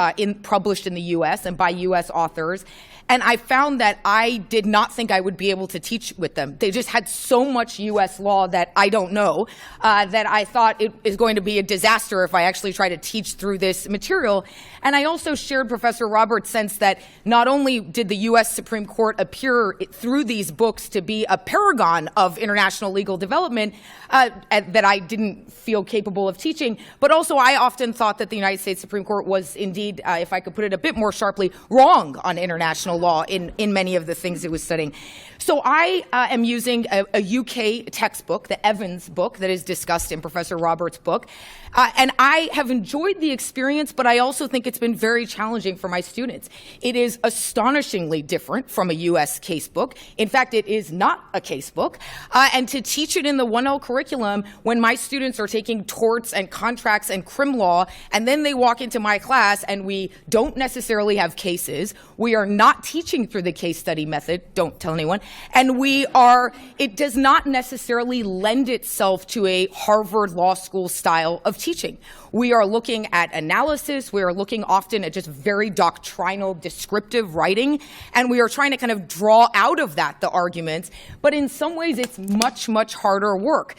published in the U.S. and by U.S. authors, and I found that I did not think I would be able to teach with them. They just had so much U.S. law that I don't know that I thought it is going to be a disaster if I actually try to teach through this material. And I also shared Professor Roberts' sense that not only did the U.S. Supreme Court appear through these books to be a paragon of international legal development that I didn't feel capable of teaching, but also I often thought that the United States Supreme Court was indeed, if I could put it a bit more sharply, wrong on international law in many of the things it was studying. So I am using a UK textbook, the Evans book that is discussed in Professor Roberts' book. And I have enjoyed the experience, but I also think it's been very challenging for my students. It is astonishingly different from a U.S. casebook. In fact, it is not a casebook. And to teach it in the 1L curriculum when my students are taking torts and contracts and crim law, and then they walk into my class and we don't necessarily have cases, we are not teaching through the case study method, don't tell anyone, and it does not necessarily lend itself to a Harvard Law School style of teaching. We are looking at analysis, we are looking often at just very doctrinal, descriptive writing, and we are trying to kind of draw out of that the arguments, but in some ways it's much, much harder work.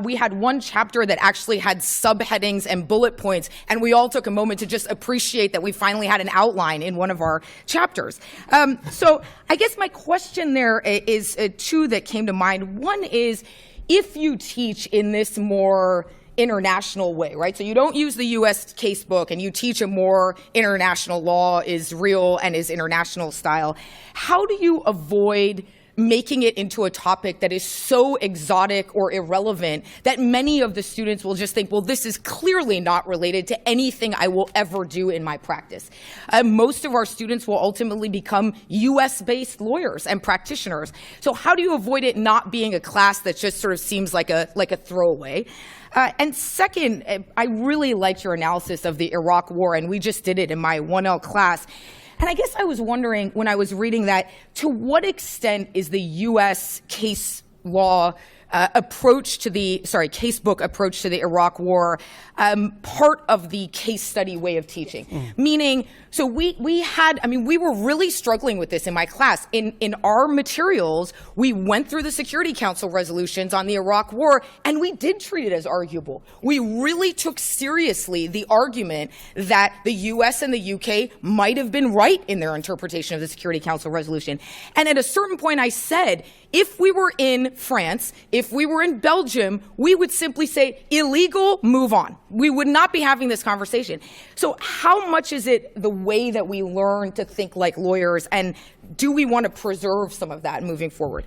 We had one chapter that actually had subheadings and bullet points, and we all took a moment to just appreciate that we finally had an outline in one of our chapters. So I guess my question there is 2 that came to mind. One is, if you teach in this more international way, right? So you don't use the U.S. casebook and you teach a more international law is real and is international style. How do you avoid making it into a topic that is so exotic or irrelevant that many of the students will just think, well, this is clearly not related to anything I will ever do in my practice? Most of our students will ultimately become U.S.-based lawyers and practitioners. So how do you avoid it not being a class that just sort of seems like a throwaway? And second, I really liked your analysis of the Iraq War, and we just did it in my 1L class. And I guess I was wondering when I was reading that, to what extent is the U.S. case law casebook approach to the Iraq War part of the case study way of teaching? Meaning, so we were really struggling with this in my class. In our materials, we went through the Security Council resolutions on the Iraq War, and we did treat it as arguable. We really took seriously the argument that the U.S. and the U.K. might have been right in their interpretation of the Security Council resolution. And at a certain point, I said, if we were in France, if we were in Belgium, we would simply say, illegal, move on. We would not be having this conversation. So how much is it the way that we learn to think like lawyers, and do we want to preserve some of that moving forward?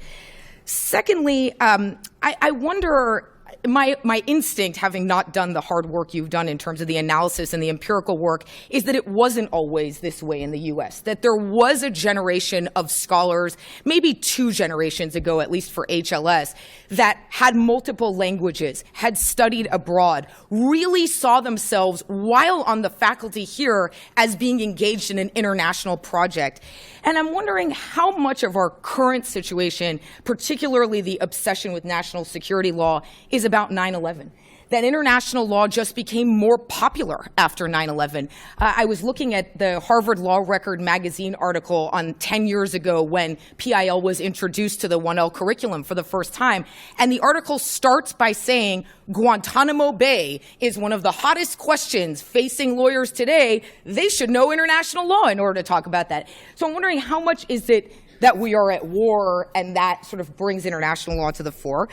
Secondly, I wonder, my instinct, having not done the hard work you've done in terms of the analysis and the empirical work, is that it wasn't always this way in the US, that there was a generation of scholars, maybe 2 generations ago, at least for HLS, that had multiple languages, had studied abroad, really saw themselves, while on the faculty here, as being engaged in an international project. And I'm wondering how much of our current situation, particularly the obsession with national security law, is about 9/11. That international law just became more popular after 9/11. I was looking at the Harvard Law Record magazine article on 10 years ago when PIL was introduced to the 1L curriculum for the first time, and the article starts by saying, Guantanamo Bay is one of the hottest questions facing lawyers today. They should know international law in order to talk about that. So I'm wondering, how much is it that we are at war and that sort of brings international law to the fore?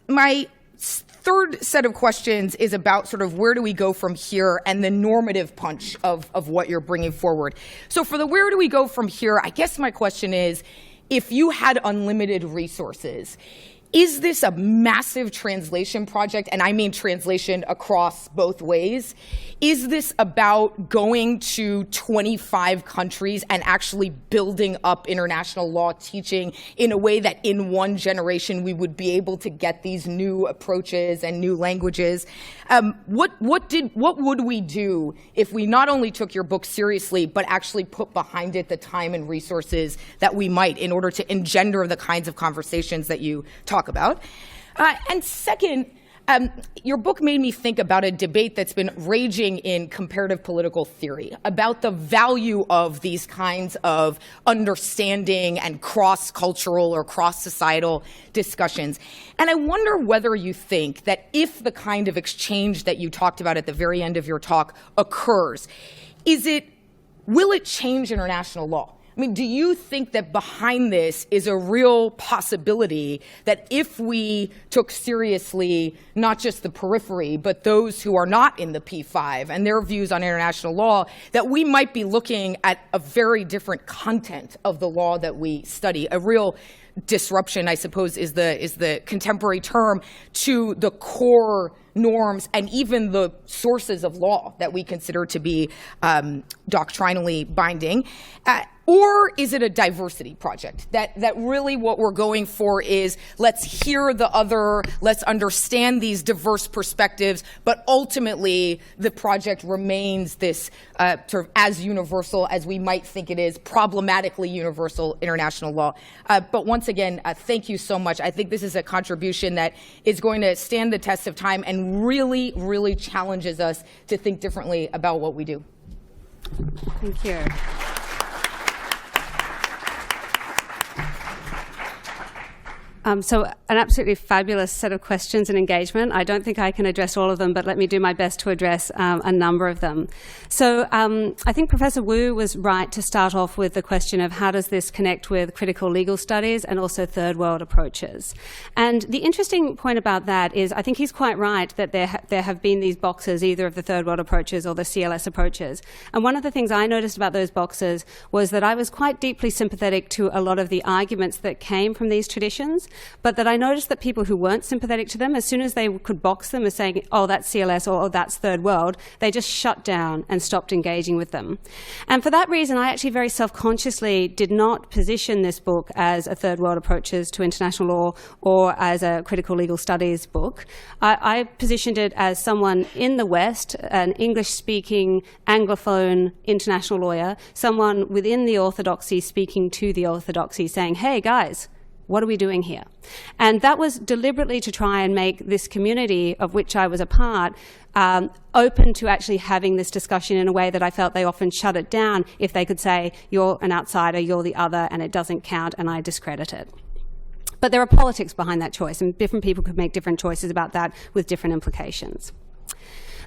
My third set of questions is about sort of where do we go from here and the normative punch of what you're bringing forward. So for the where do we go from here, I guess my question is, if you had unlimited resources, is this a massive translation project? And I mean translation across both ways. Is this about going to 25 countries and actually building up international law teaching in a way that in one generation we would be able to get these new approaches and new languages? What would we do if we not only took your book seriously, but actually put behind it the time and resources that we might in order to engender the kinds of conversations that you talk about? And second, your book made me think about a debate that's been raging in comparative political theory about the value of these kinds of understanding and cross-cultural or cross-societal discussions. And I wonder whether you think that if the kind of exchange that you talked about at the very end of your talk occurs, will it change international law? I mean, do you think that behind this is a real possibility that if we took seriously not just the periphery, but those who are not in the P5 and their views on international law, that we might be looking at a very different content of the law that we study? A real disruption, I suppose, is the contemporary term to the core norms and even the sources of law that we consider to be doctrinally binding. Or is it a diversity project? That really what we're going for is let's hear the other, let's understand these diverse perspectives, but ultimately the project remains this sort of as universal as we might think it is, problematically universal international law. But once again, thank you so much. I think this is a contribution that is going to stand the test of time and really, really challenges us to think differently about what we do. Thank you. So an absolutely fabulous set of questions and engagement. I don't think I can address all of them, but let me do my best to address a number of them. So I think Professor Wu was right to start off with the question of how does this connect with critical legal studies and also third world approaches. And the interesting point about that is I think he's quite right that there have been these boxes, either of the third world approaches or the CLS approaches. And one of the things I noticed about those boxes was that I was quite deeply sympathetic to a lot of the arguments that came from these traditions, but that I noticed that people who weren't sympathetic to them, as soon as they could box them as saying, oh, that's CLS or oh, that's third world, they just shut down and stopped engaging with them. And for that reason, I actually very self-consciously did not position this book as a third world approaches to international law or as a critical legal studies book. I positioned it as someone in the West, an English-speaking, Anglophone international lawyer, someone within the orthodoxy speaking to the orthodoxy saying, hey, guys, what are we doing here? And that was deliberately to try and make this community of which I was a part open to actually having this discussion in a way that I felt they often shut it down if they could say, you're an outsider, you're the other, and it doesn't count, and I discredit it. But there are politics behind that choice, and different people could make different choices about that with different implications.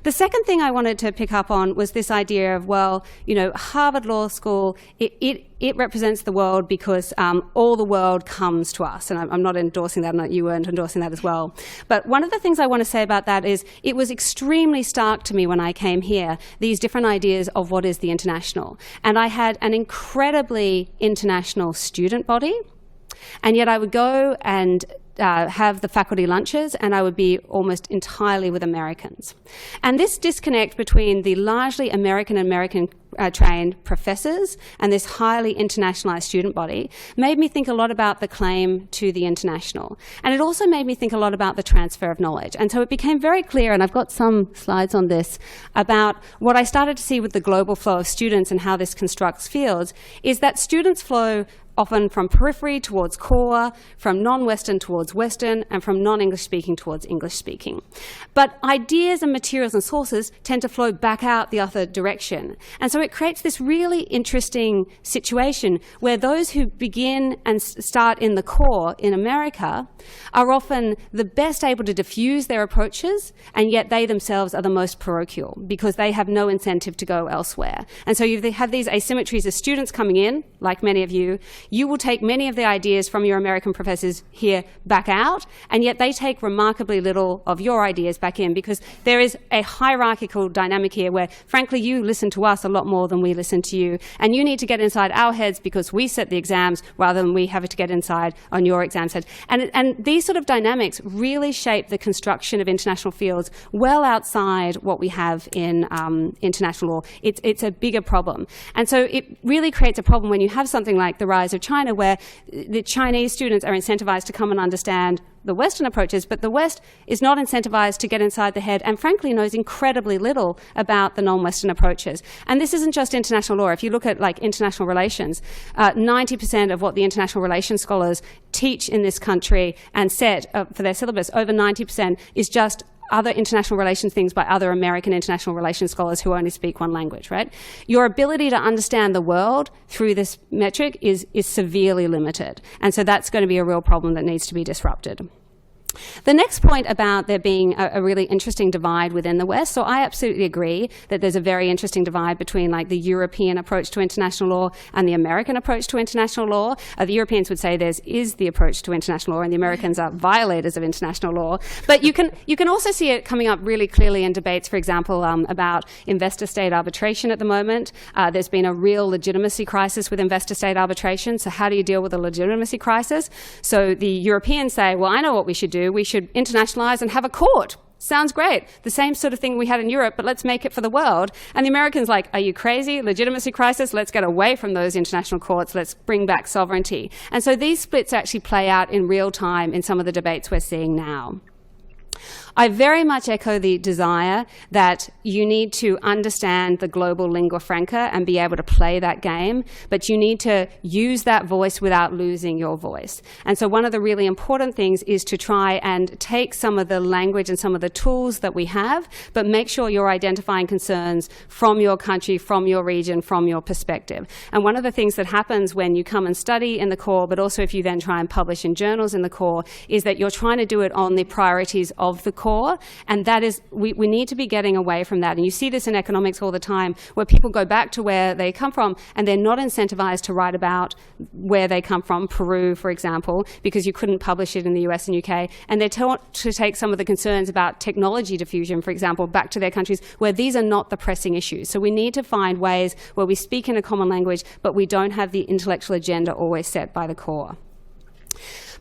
The second thing I wanted to pick up on was this idea of, well, you know, Harvard Law School, it represents the world because all the world comes to us. And I'm not endorsing that, and you weren't endorsing that as well. But one of the things I want to say about that is it was extremely stark to me when I came here, these different ideas of what is the international. And I had an incredibly international student body, and yet I would go and have the faculty lunches, and I would be almost entirely with Americans. And this disconnect between the largely American trained professors and this highly internationalized student body made me think a lot about the claim to the international. And it also made me think a lot about the transfer of knowledge. And so it became very clear, and I've got some slides on this, about what I started to see with the global flow of students and how this constructs fields, is that students flow often from periphery towards core, from non-Western towards Western, and from non-English speaking towards English speaking. But ideas and materials and sources tend to flow back out the other direction. And so it creates this really interesting situation where those who begin and start in the core in America are often the best able to diffuse their approaches, and yet they themselves are the most parochial because they have no incentive to go elsewhere. And so you have these asymmetries as students coming in, like many of you. You will take many of the ideas from your American professors here back out, and yet they take remarkably little of your ideas back in, because there is a hierarchical dynamic here where, frankly, you listen to us a lot more than we listen to you, and you need to get inside our heads because we set the exams rather than we have to get inside on your exam set. And these sort of dynamics really shape the construction of international fields well outside what we have in international law. It's a bigger problem. And so it really creates a problem when you have something like the rise of China, where the Chinese students are incentivized to come and understand the Western approaches, but the West is not incentivized to get inside the head and frankly knows incredibly little about the non-Western approaches. And this isn't just international law. If you look at like international relations, 90% of what the international relations scholars teach in this country and set for their syllabus, over 90% is just other international relations things by other American international relations scholars who only speak one language, right? Your ability to understand the world through this metric is severely limited. And so that's going to be a real problem that needs to be disrupted. The next point about there being a really interesting divide within the West, so I absolutely agree that there's a very interesting divide between like the European approach to international law and the American approach to international law. The Europeans would say theirs is the approach to international law and the Americans are violators of international law. But you can also see it coming up really clearly in debates, for example, about investor-state arbitration at the moment. There's been a real legitimacy crisis with investor-state arbitration. So how do you deal with a legitimacy crisis? So the Europeans say, well, I know what we should do. We should internationalize and have a court. Sounds great. The same sort of thing we had in Europe, but let's make it for the world. And the Americans like, are you crazy? Legitimacy crisis? Let's get away from those international courts. Let's bring back sovereignty. And so these splits actually play out in real time in some of the debates we're seeing now. I very much echo the desire that you need to understand the global lingua franca and be able to play that game, but you need to use that voice without losing your voice. And so one of the really important things is to try and take some of the language and some of the tools that we have, but make sure you're identifying concerns from your country, from your region, from your perspective. And one of the things that happens when you come and study in the core, but also if you then try and publish in journals in the core, is that you're trying to do it on the priorities of the core. And that is, we need to be getting away from that. And you see this in economics all the time, where people go back to where they come from and they're not incentivized to write about where they come from, Peru, for example, because you couldn't publish it in the US and UK. And they're taught to take some of the concerns about technology diffusion, for example, back to their countries where these are not the pressing issues. So we need to find ways where we speak in a common language, but we don't have the intellectual agenda always set by the core.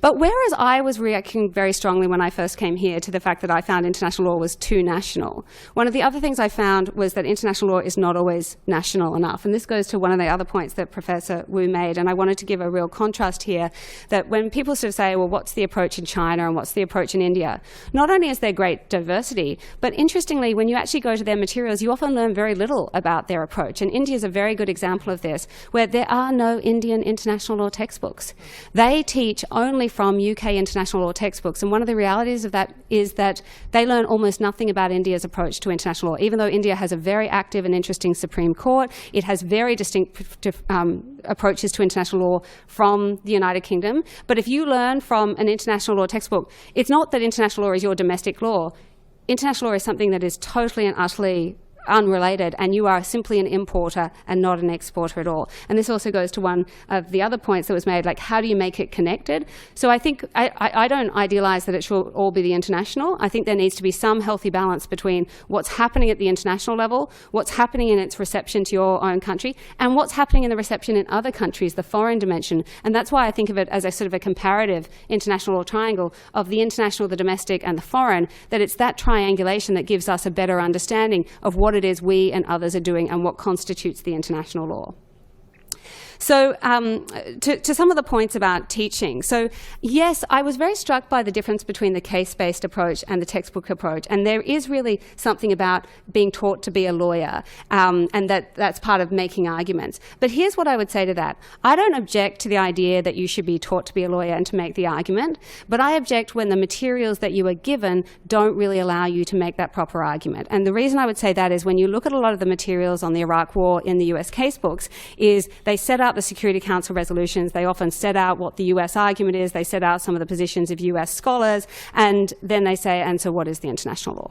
But whereas I was reacting very strongly when I first came here to the fact that I found international law was too national, one of the other things I found was that international law is not always national enough. And this goes to one of the other points that Professor Wu made, and I wanted to give a real contrast here, that when people sort of say, well, what's the approach in China and what's the approach in India? Not only is there great diversity, but interestingly, when you actually go to their materials, you often learn very little about their approach. And India is a very good example of this, where there are no Indian international law textbooks. They teach only from UK international law textbooks. And one of the realities of that is that they learn almost nothing about India's approach to international law. Even though India has a very active and interesting Supreme Court, it has very distinct approaches to international law from the United Kingdom. But if you learn from an international law textbook, it's not that international law is your domestic law. International law is something that is totally and utterly unrelated, and you are simply an importer and not an exporter at all. And this also goes to one of the other points that was made, like how do you make it connected? So I think I don't idealize that it should all be the international. I think there needs to be some healthy balance between what's happening at the international level, what's happening in its reception to your own country, and what's happening in the reception in other countries, the foreign dimension. And that's why I think of it as a sort of a comparative international law triangle of the international, the domestic, and the foreign, that it's that triangulation that gives us a better understanding of what it is we and others are doing and what constitutes the international law. So to some of the points about teaching. So yes, I was very struck by the difference between the case-based approach and the textbook approach. And there is really something about being taught to be a lawyer, and that's part of making arguments. But here's what I would say to that. I don't object to the idea that you should be taught to be a lawyer and to make the argument, but I object when the materials that you are given don't really allow you to make that proper argument. And the reason I would say that is when you look at a lot of the materials on the Iraq War in the US casebooks, is they set out the Security Council resolutions, they often set out what the US argument is, they set out some of the positions of US scholars, and then they say, and so what is the international law?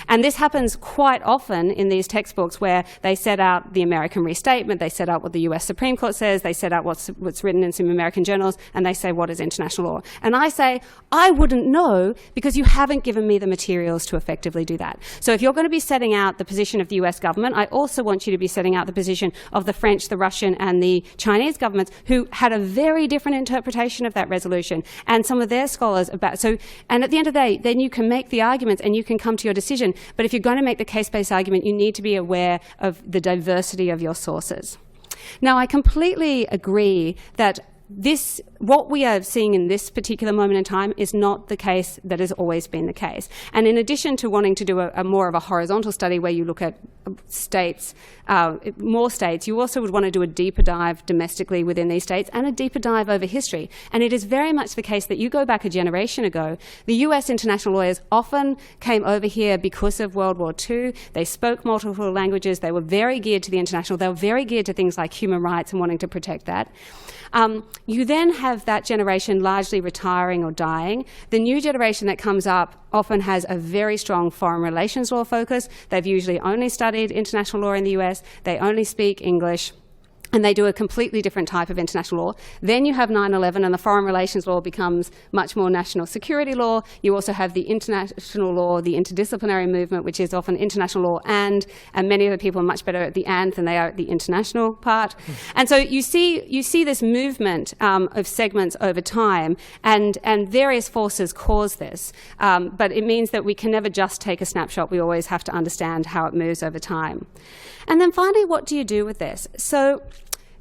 And this happens quite often in these textbooks where they set out the American restatement, they set out what the US Supreme Court says, they set out what's written in some American journals, and they say, what is international law? And I say, I wouldn't know because you haven't given me the materials to effectively do that. So if you're going to be setting out the position of the US government, I also want you to be setting out the position of the French, the Russian, and the Chinese governments who had a very different interpretation of that resolution, and some of their scholars about. So, and at the end of the day, then you can make the arguments and you can come to your decision. But if you're going to make the case-based argument, you need to be aware of the diversity of your sources. Now, I completely agree that what we are seeing in this particular moment in time is not the case that has always been the case. And in addition to wanting to do a more of a horizontal study where you look at states, more states, you also would want to do a deeper dive domestically within these states and a deeper dive over history. And it is very much the case that you go back a generation ago, the US international lawyers often came over here because of World War II. They spoke multiple languages. They were very geared to the international. They were very geared to things like human rights and wanting to protect that. You then have that generation largely retiring or dying. The new generation that comes up often has a very strong foreign relations law focus. They've usually only studied international law in the US. They only speak English. And they do a completely different type of international law. Then you have 9/11 and the foreign relations law becomes much more national security law. You also have the international law, the interdisciplinary movement, which is often international law and many of the people are much better at the and than they are at the international part. And so you see this movement of segments over time, and various forces cause this. But it means that we can never just take a snapshot. We always have to understand how it moves over time. And then finally, what do you do with this? So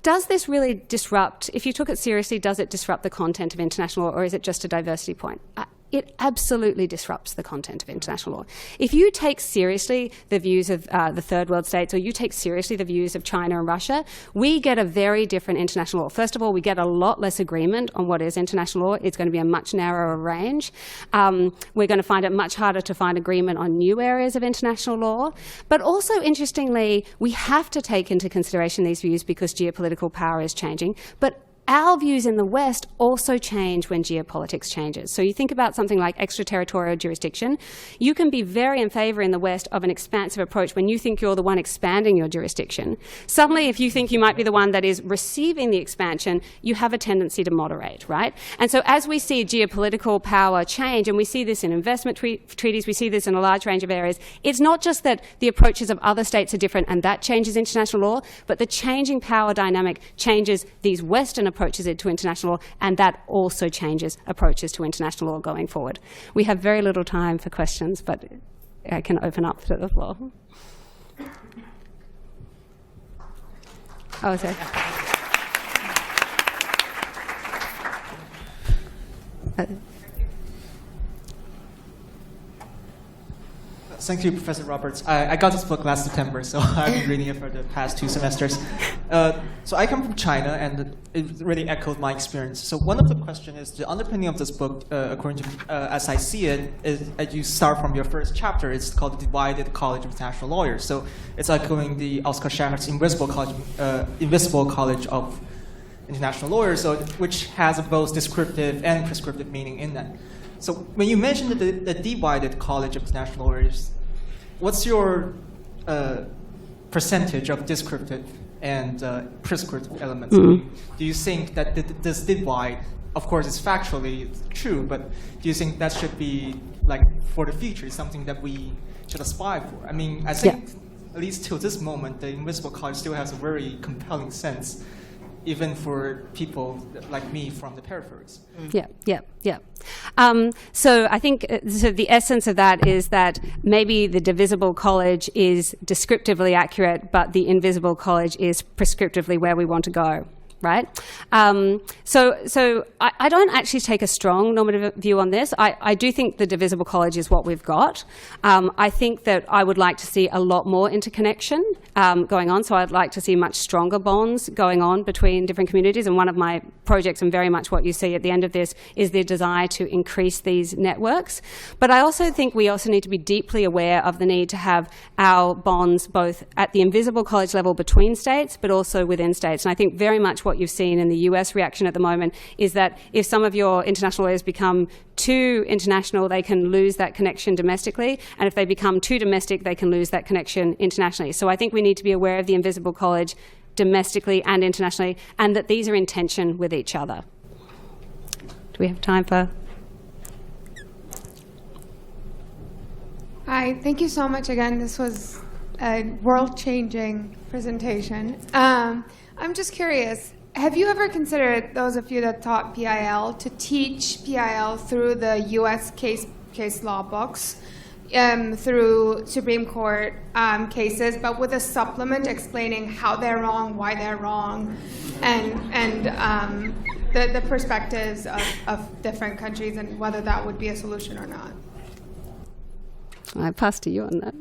does this really disrupt, if you took it seriously, does it disrupt the content of international law, or is it just a diversity point? It absolutely disrupts the content of international law. If you take seriously the views of the third world states, or you take seriously the views of China and Russia, we get a very different international law. First of all, we get a lot less agreement on what is international law. It's going to be a much narrower range. We're going to find it much harder to find agreement on new areas of international law. But also, interestingly, we have to take into consideration these views because geopolitical power is changing. But our views in the West also change when geopolitics changes. So you think about something like extraterritorial jurisdiction. You can be very in favour in the West of an expansive approach when you think you're the one expanding your jurisdiction. Suddenly, if you think you might be the one that is receiving the expansion, you have a tendency to moderate, right? And so as we see geopolitical power change, and we see this in investment treaties, we see this in a large range of areas, it's not just that the approaches of other states are different and that changes international law, but the changing power dynamic changes these Western approaches to international law, and that also changes approaches to international law going forward. We have very little time for questions, but I can open up to the floor. Oh, sorry. Thank you, Professor Roberts. I got this book last September, so I've been reading it for the past 2 semesters. So I come from China, and it really echoed my experience. So one of the questions is, the underpinning of this book, according to as I see it, is as you start from your first chapter, it's called The Divided College of International Lawyers. So it's echoing the Oscar Schachart's Invisible College of International Lawyers, so, which has both descriptive and prescriptive meaning in that. So when you mentioned the divided College of International Lawyers, what's your percentage of descriptive and prescriptive elements. Do you think that this divide, of course, it's factually true, but do you think that should be, like, for the future, something that we should aspire for? I mean, I think, at least till this moment, the invisible college still has a very compelling sense, even for people like me from the peripheries. Yeah. So I think so the essence of that is that maybe the divisible college is descriptively accurate, but the invisible college is prescriptively where we want to go. Right? So I don't actually take a strong normative view on this. I do think the divisible college is what we've got. I think that I would like to see a lot more interconnection going on. So I'd like to see much stronger bonds going on between different communities. And one of my projects, and very much what you see at the end of this, is the desire to increase these networks. But I also think we also need to be deeply aware of the need to have our bonds both at the invisible college level between states, but also within states. And I think very much what you've seen in the US reaction at the moment is that if some of your international lawyers become too international, they can lose that connection domestically. And if they become too domestic, they can lose that connection internationally. So I think we need to be aware of the invisible college domestically and internationally, and that these are in tension with each other. Do we have time for? Hi, thank you so much again. This was a world-changing presentation. I'm just curious, have you ever considered, those of you that taught PIL, to teach PIL through the US case law books, through Supreme Court cases, but with a supplement explaining how they're wrong, why they're wrong, and the perspectives of different countries and whether that would be a solution or not? I pass to you on that.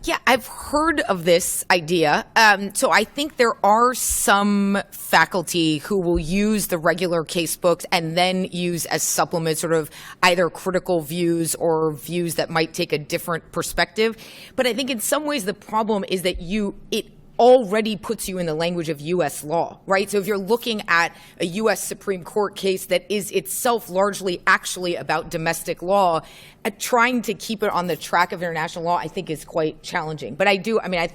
Yeah, I've heard of this idea. So I think there are some faculty who will use the regular case books and then use as supplements sort of either critical views or views that might take a different perspective. But I think in some ways the problem is that it already puts you in the language of U.S. law, right? So if you're looking at a U.S. Supreme Court case that is itself largely actually about domestic law, trying to keep it on the track of international law, I think is quite challenging. But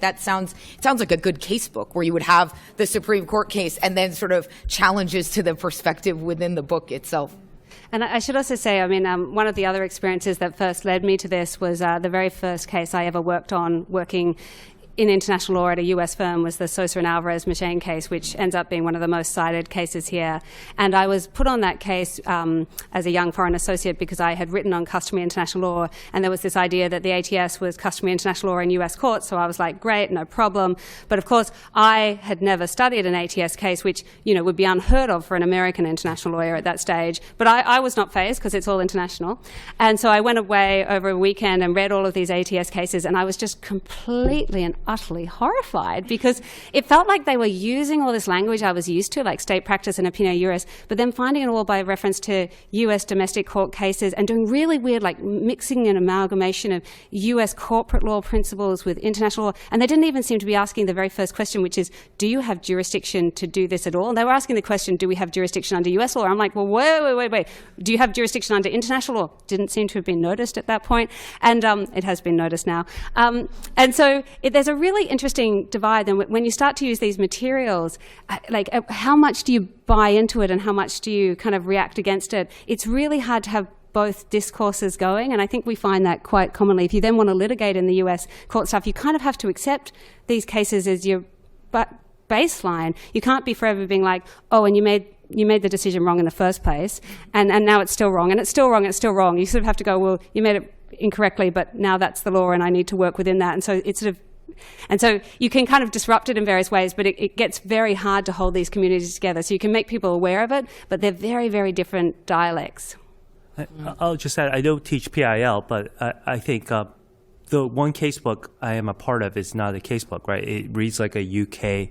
that sounds like a good case book where you would have the Supreme Court case and then sort of challenges to the perspective within the book itself. And I should also say, one of the other experiences that first led me to this was the very first case I ever worked on, working in international law at a US firm, was the Sosa and Alvarez Machine case, which ends up being one of the most cited cases here. And I was put on that case as a young foreign associate because I had written on customary international law, and there was this idea that the ATS was customary international law in US courts, so I was like, great, no problem. But of course, I had never studied an ATS case, which would be unheard of for an American international lawyer at that stage. But I was not fazed because it's all international. And so I went away over a weekend and read all of these ATS cases, and I was just completely and utterly horrified because it felt like they were using all this language I was used to, like state practice and opinio juris, but then finding it all by reference to US domestic court cases and doing really weird, like mixing an amalgamation of US corporate law principles with international law. And they didn't even seem to be asking the very first question, which is, do you have jurisdiction to do this at all? And they were asking the question, do we have jurisdiction under US law? I'm like, well, wait. Do you have jurisdiction under international law? Didn't seem to have been noticed at that point. And it has been noticed now. And so there's a really interesting divide then when you start to use these materials, like how much do you buy into it and how much do you kind of react against it? It's really hard to have both discourses going, and I think we find that quite commonly. If you then want to litigate in the US court stuff, you kind of have to accept these cases as your baseline. You can't be forever being like, oh, and you made the decision wrong in the first place, and now it's still wrong, and it's still wrong, and it's still wrong. You sort of have to go, well, you made it incorrectly, but now that's the law, and I need to work within that. And so it's sort of, and so you can kind of disrupt it in various ways, but it gets very hard to hold these communities together. So you can make people aware of it, but they're very, very different dialects. I'll just add, I don't teach PIL, but I think the one casebook I am a part of is not a casebook, right? It reads like a UK,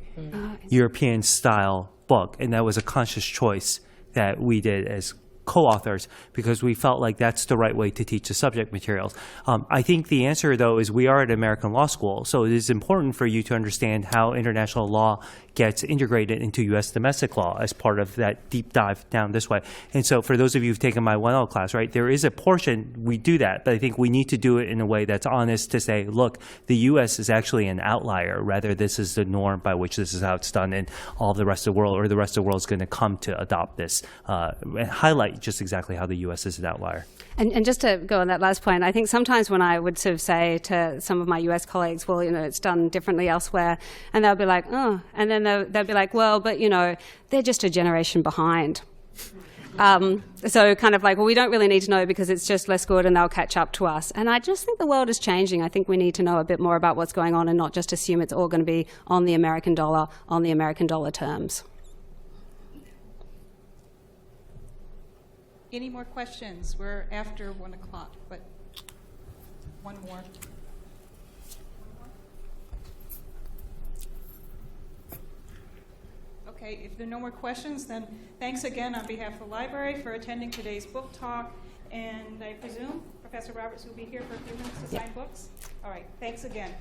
European style book, and that was a conscious choice that we did as co-authors because we felt like that's the right way to teach the subject materials. I think the answer, though, is we are at American law school, so it is important for you to understand how international law gets integrated into U.S. domestic law as part of that deep dive down this way. And so for those of you who've taken my 1L class, right, there is a portion we do that, but I think we need to do it in a way that's honest to say, look, the U.S. is actually an outlier, rather this is the norm by which this is how it's done in all the rest of the world, or the rest of the world is going to come to adopt this and highlight just exactly how the U.S. is an outlier. And just to go on that last point, I think sometimes when I would sort of say to some of my US colleagues, well, it's done differently elsewhere, and they'll be like, oh, and then they'll be like, well, but, they're just a generation behind. So kind of like, well, we don't really need to know because it's just less good and they'll catch up to us. And I just think the world is changing. I think we need to know a bit more about what's going on and not just assume it's all going to be on the American dollar terms. Any more questions? We're after 1 o'clock, but one more. Okay, if there are no more questions, then thanks again on behalf of the library for attending today's book talk. And I presume Professor Roberts will be here for a few minutes to sign books? All right, thanks again.